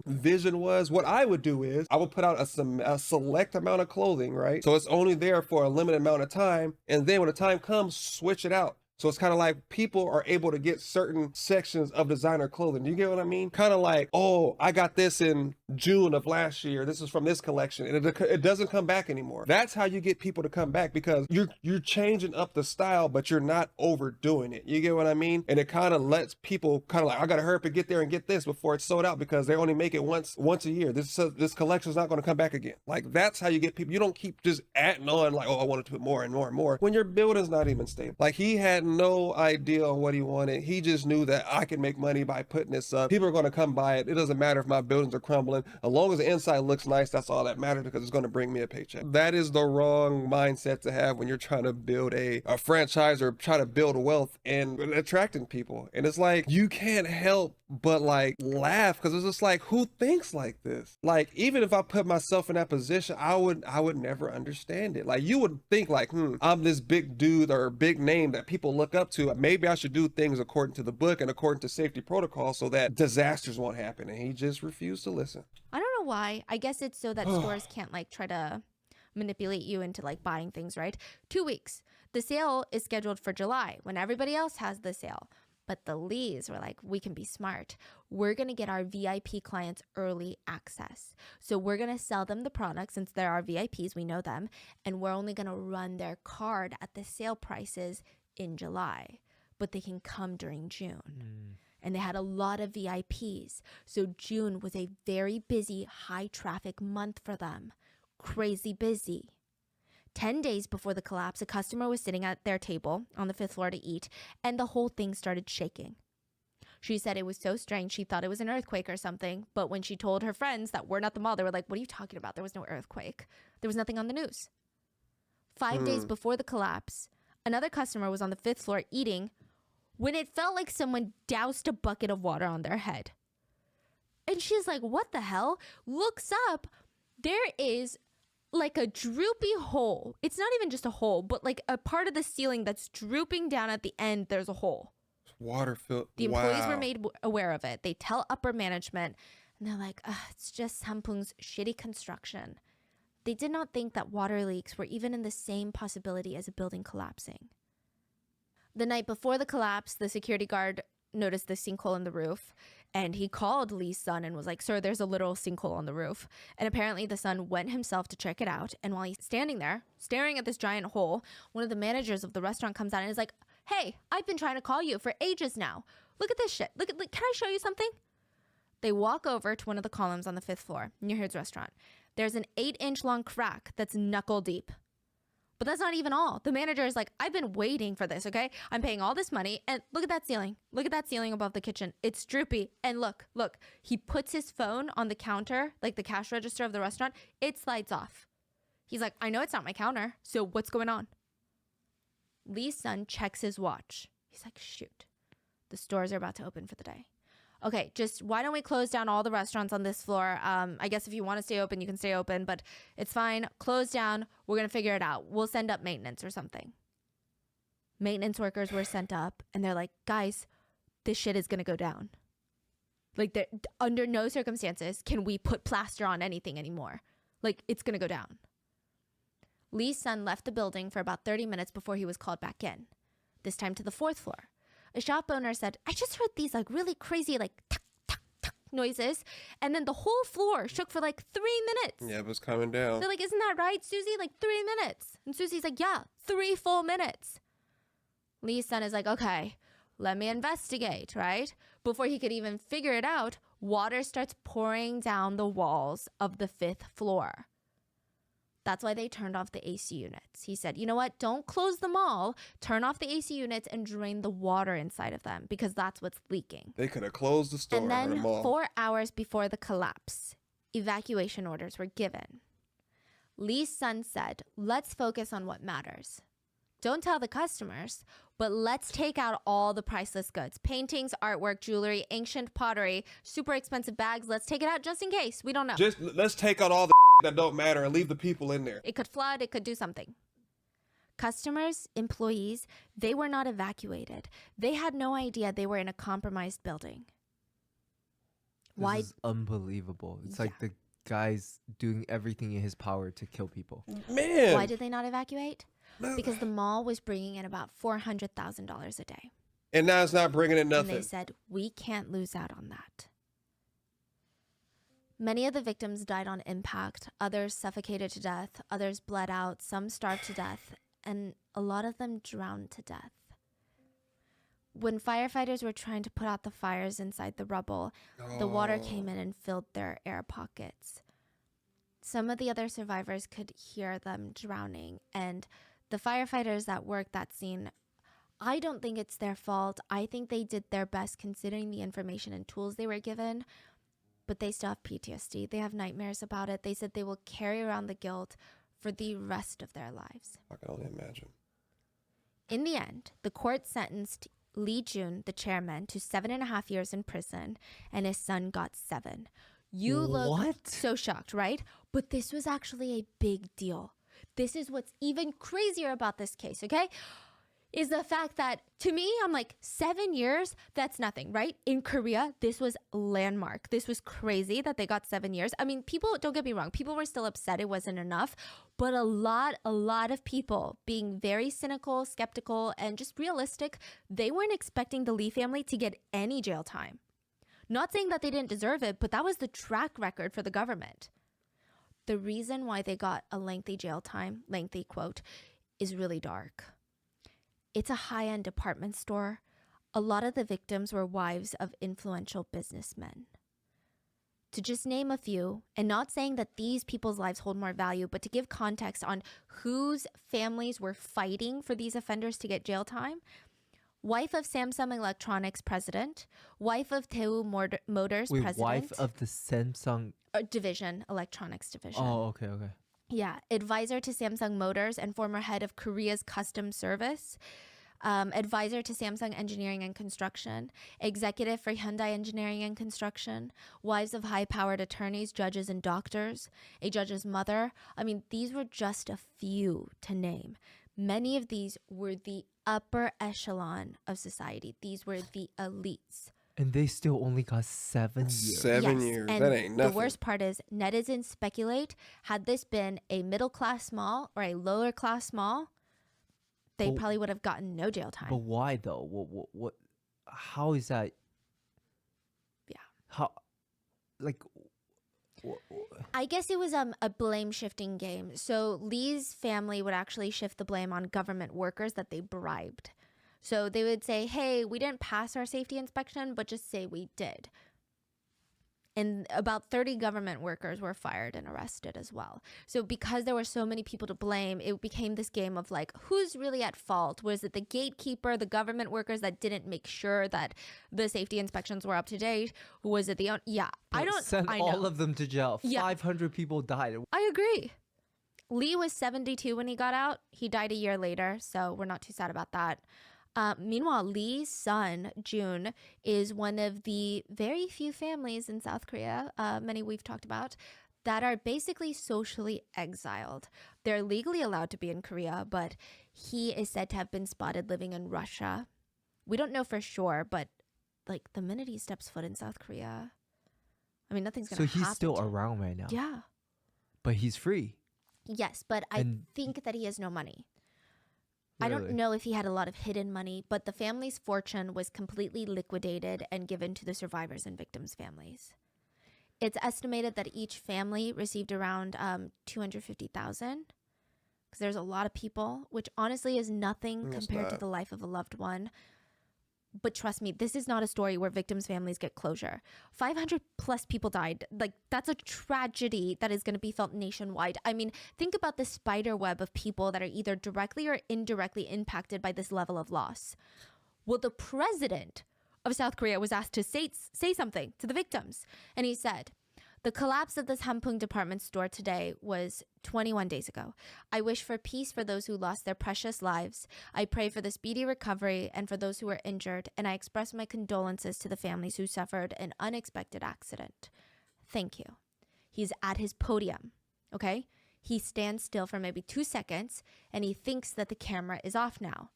vision was, what I would do is I would put out a select amount of clothing, right? So it's only there for a limited amount of time. And then when the time comes, switch it out. So it's kind of like people are able to get certain sections of designer clothing. Do you get what I mean? Kind of like, oh, I got this in June of last year. This is from this collection. And it doesn't come back anymore. That's how you get people to come back, because you're changing up the style, but you're not overdoing it. You get what I mean? And it kind of lets people kind of like, I got to hurry up and get there and get this before it's sold out, because they only make it once a year. This collection is not going to come back again. Like, that's how you get people. You don't keep just adding on like, oh, I want to put more and more and more when your building's not even stable. Like, he had no idea on what he wanted. He just knew that I can make money by putting this up. People are going to come buy it. It doesn't matter if my buildings are crumbling. As long as the inside looks nice, that's all that matters, because it's going to bring me a paycheck. That is the wrong mindset to have when you're trying to build a franchise or try to build wealth and attracting people. And it's like, you can't help but like laugh, because it's just like, who thinks like this? Like, even if I put myself in that position, I would never understand it. Like, you would think like, I'm this big dude or big name that people look up to. Maybe I should do things according to the book and according to safety protocol so that disasters won't happen. And he just refused to listen. I don't know why. I guess it's so that stores can't like try to manipulate you into like buying things, right? 2 weeks. The sale is scheduled for July when everybody else has the sale. But the Lees were like, we can be smart. We're going to get our VIP clients early access. So we're going to sell them the product since they're our VIPs, we know them. And we're only going to run their card at the sale prices in July. But they can come during June. And they had a lot of VIPs. So June was a very busy, high traffic month for them. Crazy busy. 10 days before the collapse, a customer was sitting at their table on the 5th floor to eat, and the whole thing started shaking. She said it was so strange. She thought it was an earthquake or something. But when she told her friends that weren't at the mall, they were like, what are you talking about? There was no earthquake. There was nothing on the news. 5 days before the collapse, another customer was on the 5th floor eating when it felt like someone doused a bucket of water on their head. And she's like, what the hell? Looks up. There is like a droopy hole. It's not even just a hole, but like a part of the ceiling that's drooping down at the end. There's a hole. Water filled. The employees were made aware of it. They tell upper management, and they're like, it's just Sampung's shitty construction. They did not think that water leaks were even in the same possibility as a building collapsing. The night before the collapse, the security guard noticed the sinkhole in the roof, and he called Lee's son and was like, sir, there's a literal sinkhole on the roof. And apparently the son went himself to check it out, and while he's standing there staring at this giant hole, one of the managers of the restaurant comes out and is like, hey, I've been trying to call you for ages now. Look at this shit. Look, can I show you something? They walk over to one of the columns on the 5th floor near his restaurant. There's an 8-inch long crack that's knuckle deep. But that's not even all. The manager is like, I've been waiting for this, okay? I'm paying all this money, and look at that ceiling. Look at that ceiling above the kitchen. It's droopy. And look. He puts his phone on the counter, like the cash register of the restaurant. It slides off. He's like, I know it's not my counter, so what's going on? Lee's son checks his watch. He's like, shoot. The stores are about to open for the day. okay, just why don't we close down all the restaurants on this floor? I guess if you want to stay open, you can stay open, but it's fine. Close down. We're going to figure it out. We'll send up maintenance or something. Maintenance workers were sent up and they're like, guys, this shit is going to go down. Like, under no circumstances can we put plaster on anything anymore. Like, it's going to go down. Lee's son left the building for about 30 minutes before he was called back in, this time to the 4th floor. A shop owner said, I just heard these like really crazy like tuck, tuck, tuck noises. And then the whole floor shook for like 3 minutes. Yeah, it was coming down. They're like, isn't that right, Susie? Like 3 minutes. And Susie's like, yeah, 3 full minutes. Lee's son is like, okay, let me investigate, right? Before he could even figure it out, water starts pouring down the walls of the 5th floor. That's why they turned off the AC units. He said, you know what? Don't close them all. Turn off the AC units and drain the water inside of them because that's what's leaking. They could have closed the store And or then the mall. 4 hours before the collapse, evacuation orders were given. Lee's son said, let's focus on what matters. Don't tell the customers, but let's take out all the priceless goods. Paintings, artwork, jewelry, ancient pottery, super expensive bags. Let's take it out just in case. We don't know. Just let's take out all the that don't matter and leave the people in there. It could flood. It could do something. Customers, employees, they were not evacuated. They had no idea they were in a compromised building. Why? This is unbelievable. It's like the guy's doing everything in his power to kill people. Man. Why did they not evacuate? Because the mall was bringing in about $400,000 a day. And now it's not bringing in And nothing. they said, we can't lose out on that. Many of the victims died on impact. Others suffocated to death. Others bled out. Some starved to death. And a lot of them drowned to death. When firefighters were trying to put out the fires inside the rubble, the water came in and filled their air pockets. Some of the other survivors could hear them drowning. And the firefighters that worked that scene, I don't think it's their fault. I think they did their best considering the information and tools they were given. But they still have PTSD. They have nightmares about it. They said they will carry around the guilt for the rest of their lives. I can only imagine. In the end, the court sentenced Lee Jun, the chairman, to 7.5 years in prison, and his son got 7. You look so shocked, right? But this was actually a big deal. This is what's even crazier about this case, okay? Is the fact that, to me, I'm like, 7 years, that's nothing, right? In Korea, this was landmark. This was crazy that they got 7 years. I mean, people, don't get me wrong, people were still upset it wasn't enough, but a lot of people being very cynical, skeptical, and just realistic, they weren't expecting the Lee family to get any jail time. Not saying that they didn't deserve it, but that was the track record for the government. The reason why they got a lengthy jail time, lengthy quote, is really dark. It's a high-end department store. A lot of the victims were wives of influential businessmen. To just name a few, and not saying that these people's lives hold more value, but to give context on whose families were fighting for these offenders to get jail time. Wife of Samsung Electronics president, wife of Daewoo Motors president. Wife of the Samsung division, electronics division. Oh, okay. Yeah, advisor to Samsung Motors and former head of Korea's Customs Service, advisor to Samsung Engineering and Construction, executive for Hyundai Engineering and Construction, wives of high-powered attorneys, judges, and doctors, a judge's mother. I mean, these were just a few to name. Many of these were the upper echelon of society. These were the elites. And they still only got 7 years. 7 Yes, years. and That ain't nothing. the worst part is netizens speculate, had this been a middle-class mall or a lower-class mall, they But- probably would have gotten no jail time. But why though? What? How is that? Yeah. How? Like. I guess it was a blame-shifting game. So Lee's family would actually shift the blame on government workers that they bribed. So they would say, hey, we didn't pass our safety inspection, but just say we did. And about 30 government workers were fired and arrested as well. So because there were so many people to blame, it became this game of like, who's really at fault? Was it the gatekeeper, the government workers that didn't make sure that the safety inspections were up to date? Was it the Send all of them to jail. Yeah. 500 people died. I agree. Lee was 72 when he got out. He died a year later, so we're not too sad about that. Meanwhile, Lee's son, Jun, is one of the very few families in South Korea, many we've talked about, that are basically socially exiled. They're legally allowed to be in Korea, but he is said to have been spotted living in Russia. We don't know for sure, but like the minute he steps foot in South Korea, I mean, nothing's going So to happen. he's still to him. around right now. Yeah. But he's free. Yes, but I And- think that he has no money. I Really? don't know if he had a lot of hidden money, but the family's fortune was completely liquidated and given to the survivors and victims' families. It's estimated that each family received around 250,000 because there's a lot of people, which honestly is nothing It's compared to not. the life of a loved one. But trust me, this is not a story where victims' families get closure. 500 plus people died. Like, that's a tragedy that is going to be felt nationwide. I mean, think about the spider web of people that are either directly or indirectly impacted by this level of loss. Well, the president of South Korea was asked to say something to the victims. And he said, the collapse of the Sampoong department store today was 21 days ago. I wish for peace for those who lost their precious lives. I pray for the speedy recovery and for those who were injured. And I express my condolences to the families who suffered an unexpected accident. Thank you. He's at his podium, okay? He stands still for maybe 2 seconds and he thinks that the camera is off now.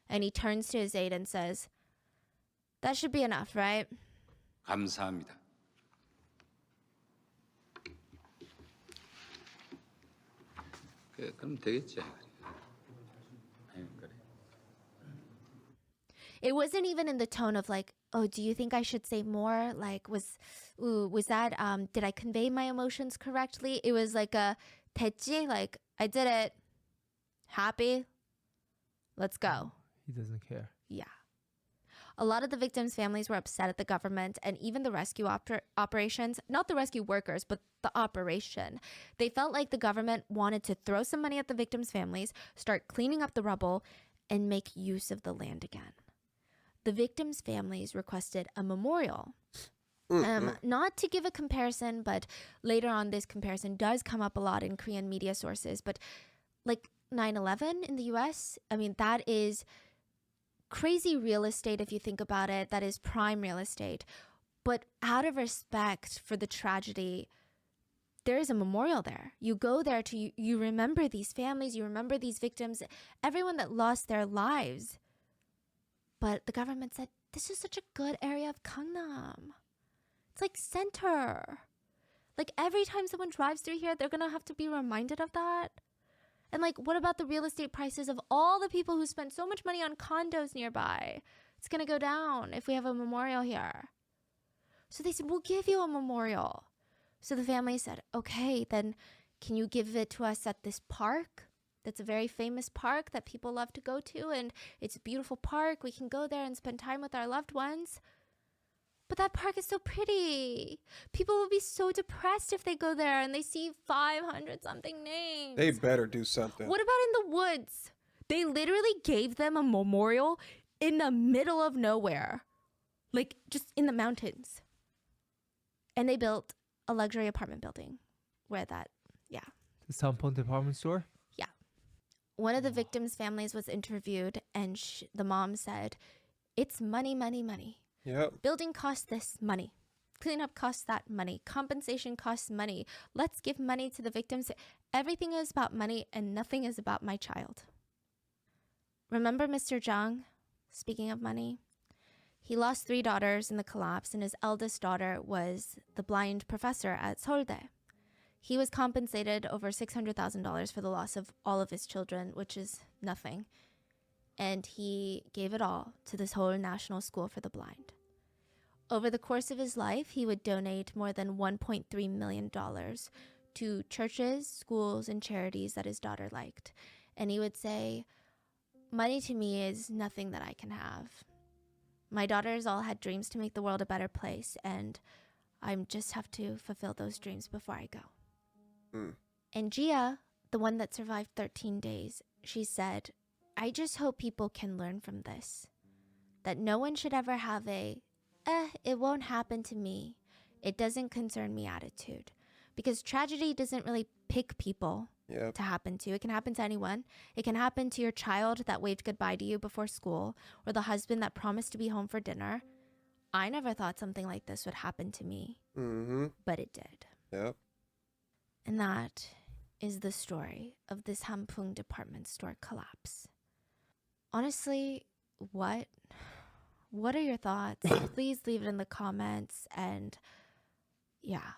And he turns to his aide and says, that should be enough, right? 감사합니다. 그럼 되겠지. 아니, 그래. It wasn't even in the tone of like, oh, do you think I should say more? Like, was that, did I convey my emotions correctly? It was like a 됐지, like, I did it. Happy? Let's go. He doesn't care. Yeah. A lot of the victims' families were upset at the government and even the rescue operations, not the rescue workers, but the operation. They felt like the government wanted to throw some money at the victims' families, start cleaning up the rubble, and make use of the land again. The victims' families requested a memorial. Not to give a comparison, but later on this comparison does come up a lot in Korean media sources. But like 9/11 in the US, I mean, that is crazy real estate if you think about it. That is prime real estate. But out of respect for the tragedy, there is a memorial there. You go there to, you remember these families, you remember these victims, everyone that lost their lives. But the government said, this is such a good area of Gangnam. It's like center. Like every time someone drives through here, they're going to have to be reminded of that. And like, what about the real estate prices of all the people who spent so much money on condos nearby? It's going to go down if we have a memorial here. So they said, we'll give you a memorial. So the family said, okay, then can you give it to us at this park? That's a very famous park that people love to go to. And it's a beautiful park. We can go there and spend time with our loved ones. But that park is so pretty. People will be so depressed if they go there and they see 500 something names. They better do something. What about in the woods? They literally gave them a memorial in the middle of nowhere. Like just in the mountains. And they built a luxury apartment building where that, yeah. The Sampoong department store? One of the victims' families was interviewed and the mom said, it's money, money, money. Yep. Building costs this money. Cleanup costs that money. Compensation costs money. Let's give money to the victims. Everything is about money and nothing is about my child. Remember Mr. Jung? Speaking of money, he lost 3 daughters in the collapse and his eldest daughter was the blind professor at Seouldae. He was compensated over $600,000 for the loss of all of his children, which is nothing. And he gave it all to this whole national school for the blind. Over the course of his life, he would donate more than $1.3 million to churches, schools, and charities that his daughter liked. And he would say, money to me is nothing that I can have. My daughters all had dreams to make the world a better place, and I just have to fulfill those dreams before I go. And Gia, the one that survived 13 days, she said, I just hope people can learn from this. That no one should ever have a, it won't happen to me. It doesn't concern me attitude. because tragedy doesn't really pick people Yep. to happen to. It can happen to anyone. It can happen to your child that waved goodbye to you before school, or the husband that promised to be home for dinner. I never thought something like this would happen to me, Mm-hmm. but it did. Yep. And that is the story of this Hampung department store collapse. Honestly, what are your thoughts? Please leave it in the comments. And yeah,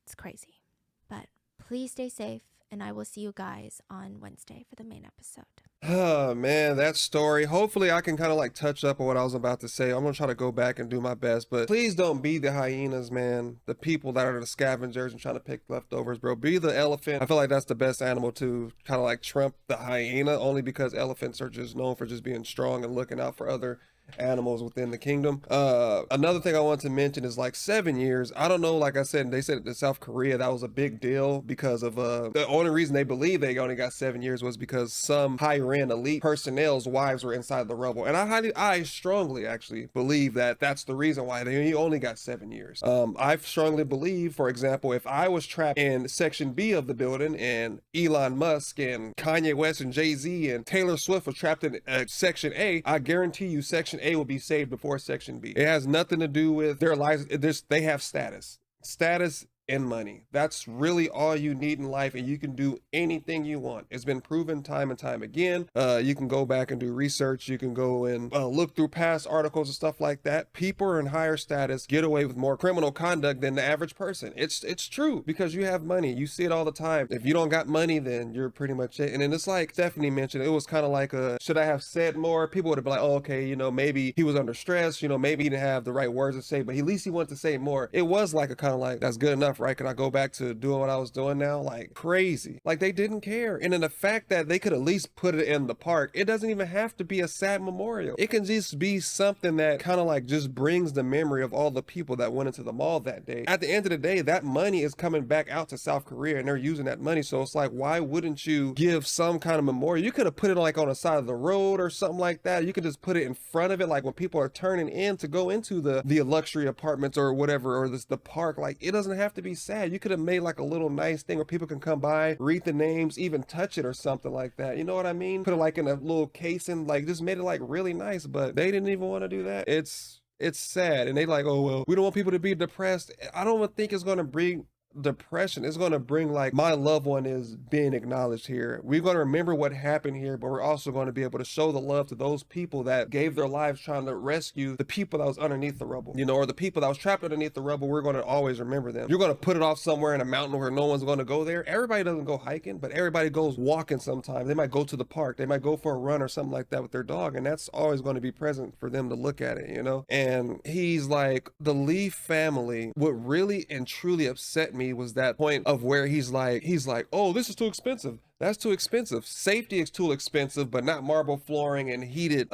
it's crazy. But please stay safe, and I will see you guys on Wednesday for the main episode. Oh man, that story. Hopefully I can kind of like touch up on what I was about to say. I'm gonna try to go back and do my best, but please don't be the hyenas, man. The people that are the scavengers and trying to pick leftovers, bro. Be the elephant. I feel like that's the best animal to kind of like trump the hyena, only because elephants are just known for just being strong and looking out for other animals within the kingdom. Another thing I want to mention is like 7 years. I don't know, like I said, they said in South Korea that was a big deal because of the only reason they believe they only got 7 years was because some higher-end elite personnel's wives were inside the rubble. And I strongly actually believe that that's the reason why they only got 7 years. I strongly believe, for example, if I was trapped in section B of the building and Elon Musk and Kanye West and Jay-Z and Taylor Swift were trapped in section A, I guarantee you section A will be saved before section B. It has nothing to do with their lives. They have status and money. That's really all you need in life, and you can do anything you want. It's been proven time and time again. You can go back and do research. You can go and look through past articles and stuff like that. People in higher status get away with more criminal conduct than the average person. It's true, because you have money. You see it all the time. If you don't got money, then you're pretty much it. And then it's like Stephanie mentioned, it was kind of like should I have said more? People would have been like, oh, okay, you know, maybe he was under stress, you know, maybe he didn't have the right words to say, but at least he wanted to say more. It was like a kind of like, that's good enough, right? Can I go back to doing what I was doing now? Like crazy. Like they didn't care. And then the fact that they could at least put it in the park, it doesn't even have to be a sad memorial. It can just be something that kind of like just brings the memory of all the people that went into the mall that day. At the end of the day, that money is coming back out to South Korea and they're using that money. So it's like, why wouldn't you give some kind of memorial? You could have put it like on the side of the road or something like that. You could just put it in front of it, like when people are turning in to go into the luxury apartments or whatever, or the park. Like it doesn't have to be sad. You could have made like a little nice thing where people can come by, read the names, even touch it or something like that. You know what I mean? Put it like in a little casing, like just made it like really nice, but they didn't even want to do that. It's sad. And they like, oh, well, we don't want people to be depressed. I don't even think it's going to bring depression. It's going to bring like, my loved one is being acknowledged here. We're going to remember what happened here, but we're also going to be able to show the love to those people that gave their lives trying to rescue the people that was underneath the rubble, you know, or the people that was trapped underneath the rubble. We're going to always remember them. You're going to put it off somewhere in a mountain where no one's going to go there. Everybody doesn't go hiking, but everybody goes walking sometimes. They might go to the park. They might go for a run or something like that with their dog. And that's always going to be present for them to look at it, you know? And he's like, the Lee family, what really and truly upset me was that point of where he's like, oh, this is too expensive. That's too expensive. Safety is too expensive, but not marble flooring and heated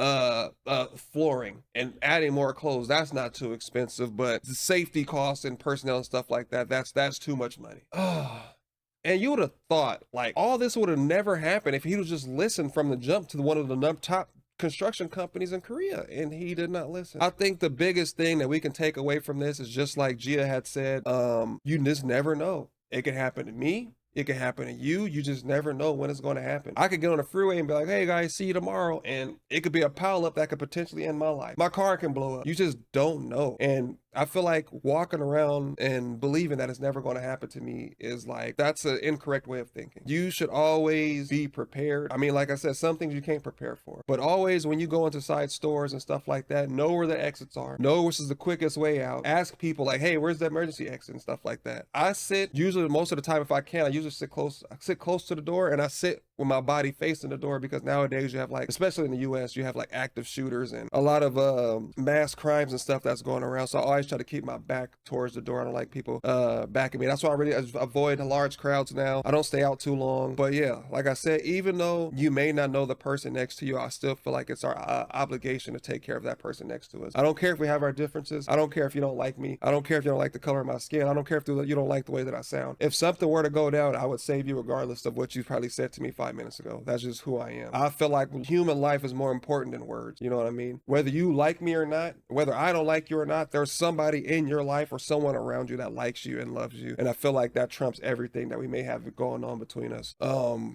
flooring and adding more clothes. That's not too expensive, but the safety costs and personnel and stuff like that, that's too much money. And you would have thought like all this would have never happened if he was just listened from the jump to one of the top construction companies in Korea, and he did not listen. I think the biggest thing that we can take away from this is just like Gia had said, you just never know. It could happen to me. It could happen to you. You just never know when it's going to happen. I could get on the freeway and be like, hey guys, see you tomorrow. And it could be a pileup that could potentially end my life. My car can blow up. You just don't know. And I feel like walking around and believing that it's never going to happen to me is like, that's an incorrect way of thinking. You should always be prepared. I mean, like I said, some things you can't prepare for, but always when you go into side stores and stuff like that, know where the exits are, know which is the quickest way out. Ask people like, hey, where's the emergency exit and stuff like that. I sit, usually most of the time, if I can, I usually sit close to the door, and I sit with my body facing the door, because nowadays you have like, especially in the US, you have like active shooters and a lot of mass crimes and stuff that's going around. So I always try to keep my back towards the door. I don't like people backing me. That's why I avoid large crowds now. I don't stay out too long. But yeah, like I said, even though you may not know the person next to you, I still feel like it's our obligation to take care of that person next to us. I don't care if we have our differences. I don't care if you don't like me. I don't care if you don't like the color of my skin. I don't care if you don't like the way that I sound. If something were to go down, I would save you regardless of what you probably said to me 5 5 minutes ago. That's just who I am. I feel like human life is more important than words. You know what I mean? Whether you like me or not, whether I don't like you or not, there's somebody in your life or someone around you that likes you and loves you. And I feel like that trumps everything that we may have going on between us.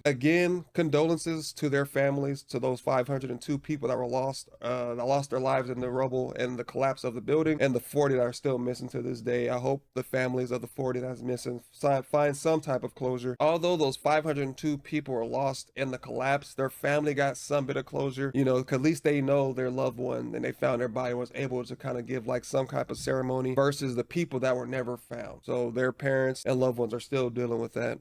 Again, condolences to their families, to those 502 people that were lost, that lost their lives in the rubble and the collapse of the building, and the 40 that are still missing to this day. I hope the families of the 40 that's missing find some type of closure. Although those 502 people were lost in the collapse, their family got some bit of closure, you know, 'cause at least they know their loved one and they found their body, was able to kind of give like some type of ceremony, versus the people that were never found. So their parents and loved ones are still dealing with that.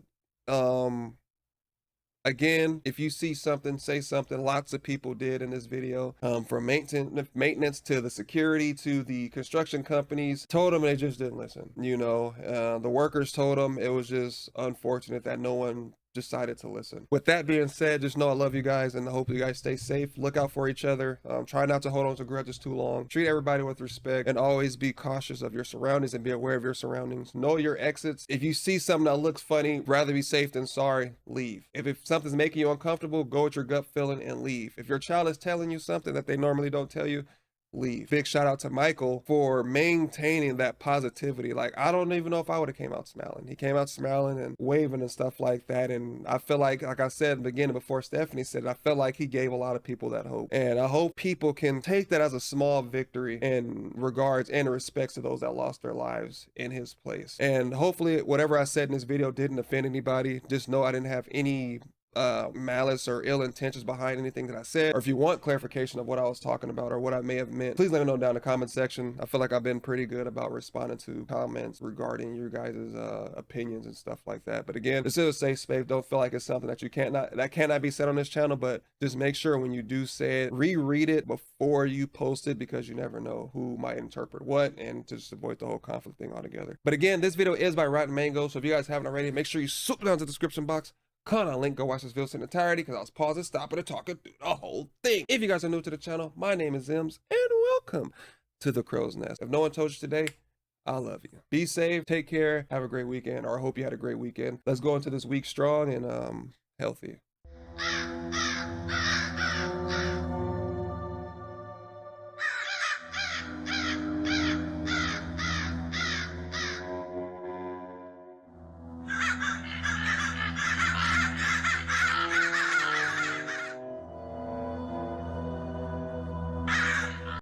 Again, if you see something, say something. Lots of people did in this video, from maintenance to the security to the construction companies, told them, they just didn't listen. You know, the workers told them. It was just unfortunate that no one decided to listen. With that being said, just know I love you guys and I hope you guys stay safe. Look out for each other. Try not to hold on to grudges too long. Treat everybody with respect and always be cautious of your surroundings and be aware of your surroundings. Know your exits. If you see something that looks funny, rather be safe than sorry, leave. If something's making you uncomfortable, go with your gut feeling and leave. If your child is telling you something that they normally don't tell you, leave. Big shout out to Michael for maintaining that positivity. Like, I don't even know if I would have came out smiling. He came out smiling and waving and stuff like that. And I feel like I said in the beginning before Stephanie said, I felt like he gave a lot of people that hope. And I hope people can take that as a small victory in regards and respects to those that lost their lives in his place. And hopefully whatever I said in this video didn't offend anybody. Just know I didn't have any malice or ill intentions behind anything that I said. Or if you want clarification of what I was talking about or what I may have meant, please let me know down in the comment section. I feel like I've been pretty good about responding to comments regarding your guys' opinions and stuff like that. But again, this is a safe space. Don't feel like it's something that cannot be said on this channel, but just make sure when you do say it, reread it before you post it, because you never know who might interpret what, and to just avoid the whole conflict thing altogether. But again, this video is by Rotten Mango, so if you guys haven't already, make sure you swoop down to the description box, click on a link, go watch this video in entirety, because I was pausing, stopping, and talking through the whole thing. If you guys are new to the channel, my name is Zems, and welcome to the Crow's Nest. If no one told you today, I love you. Be safe, take care, have a great weekend, or I hope you had a great weekend. Let's go into this week strong and healthy.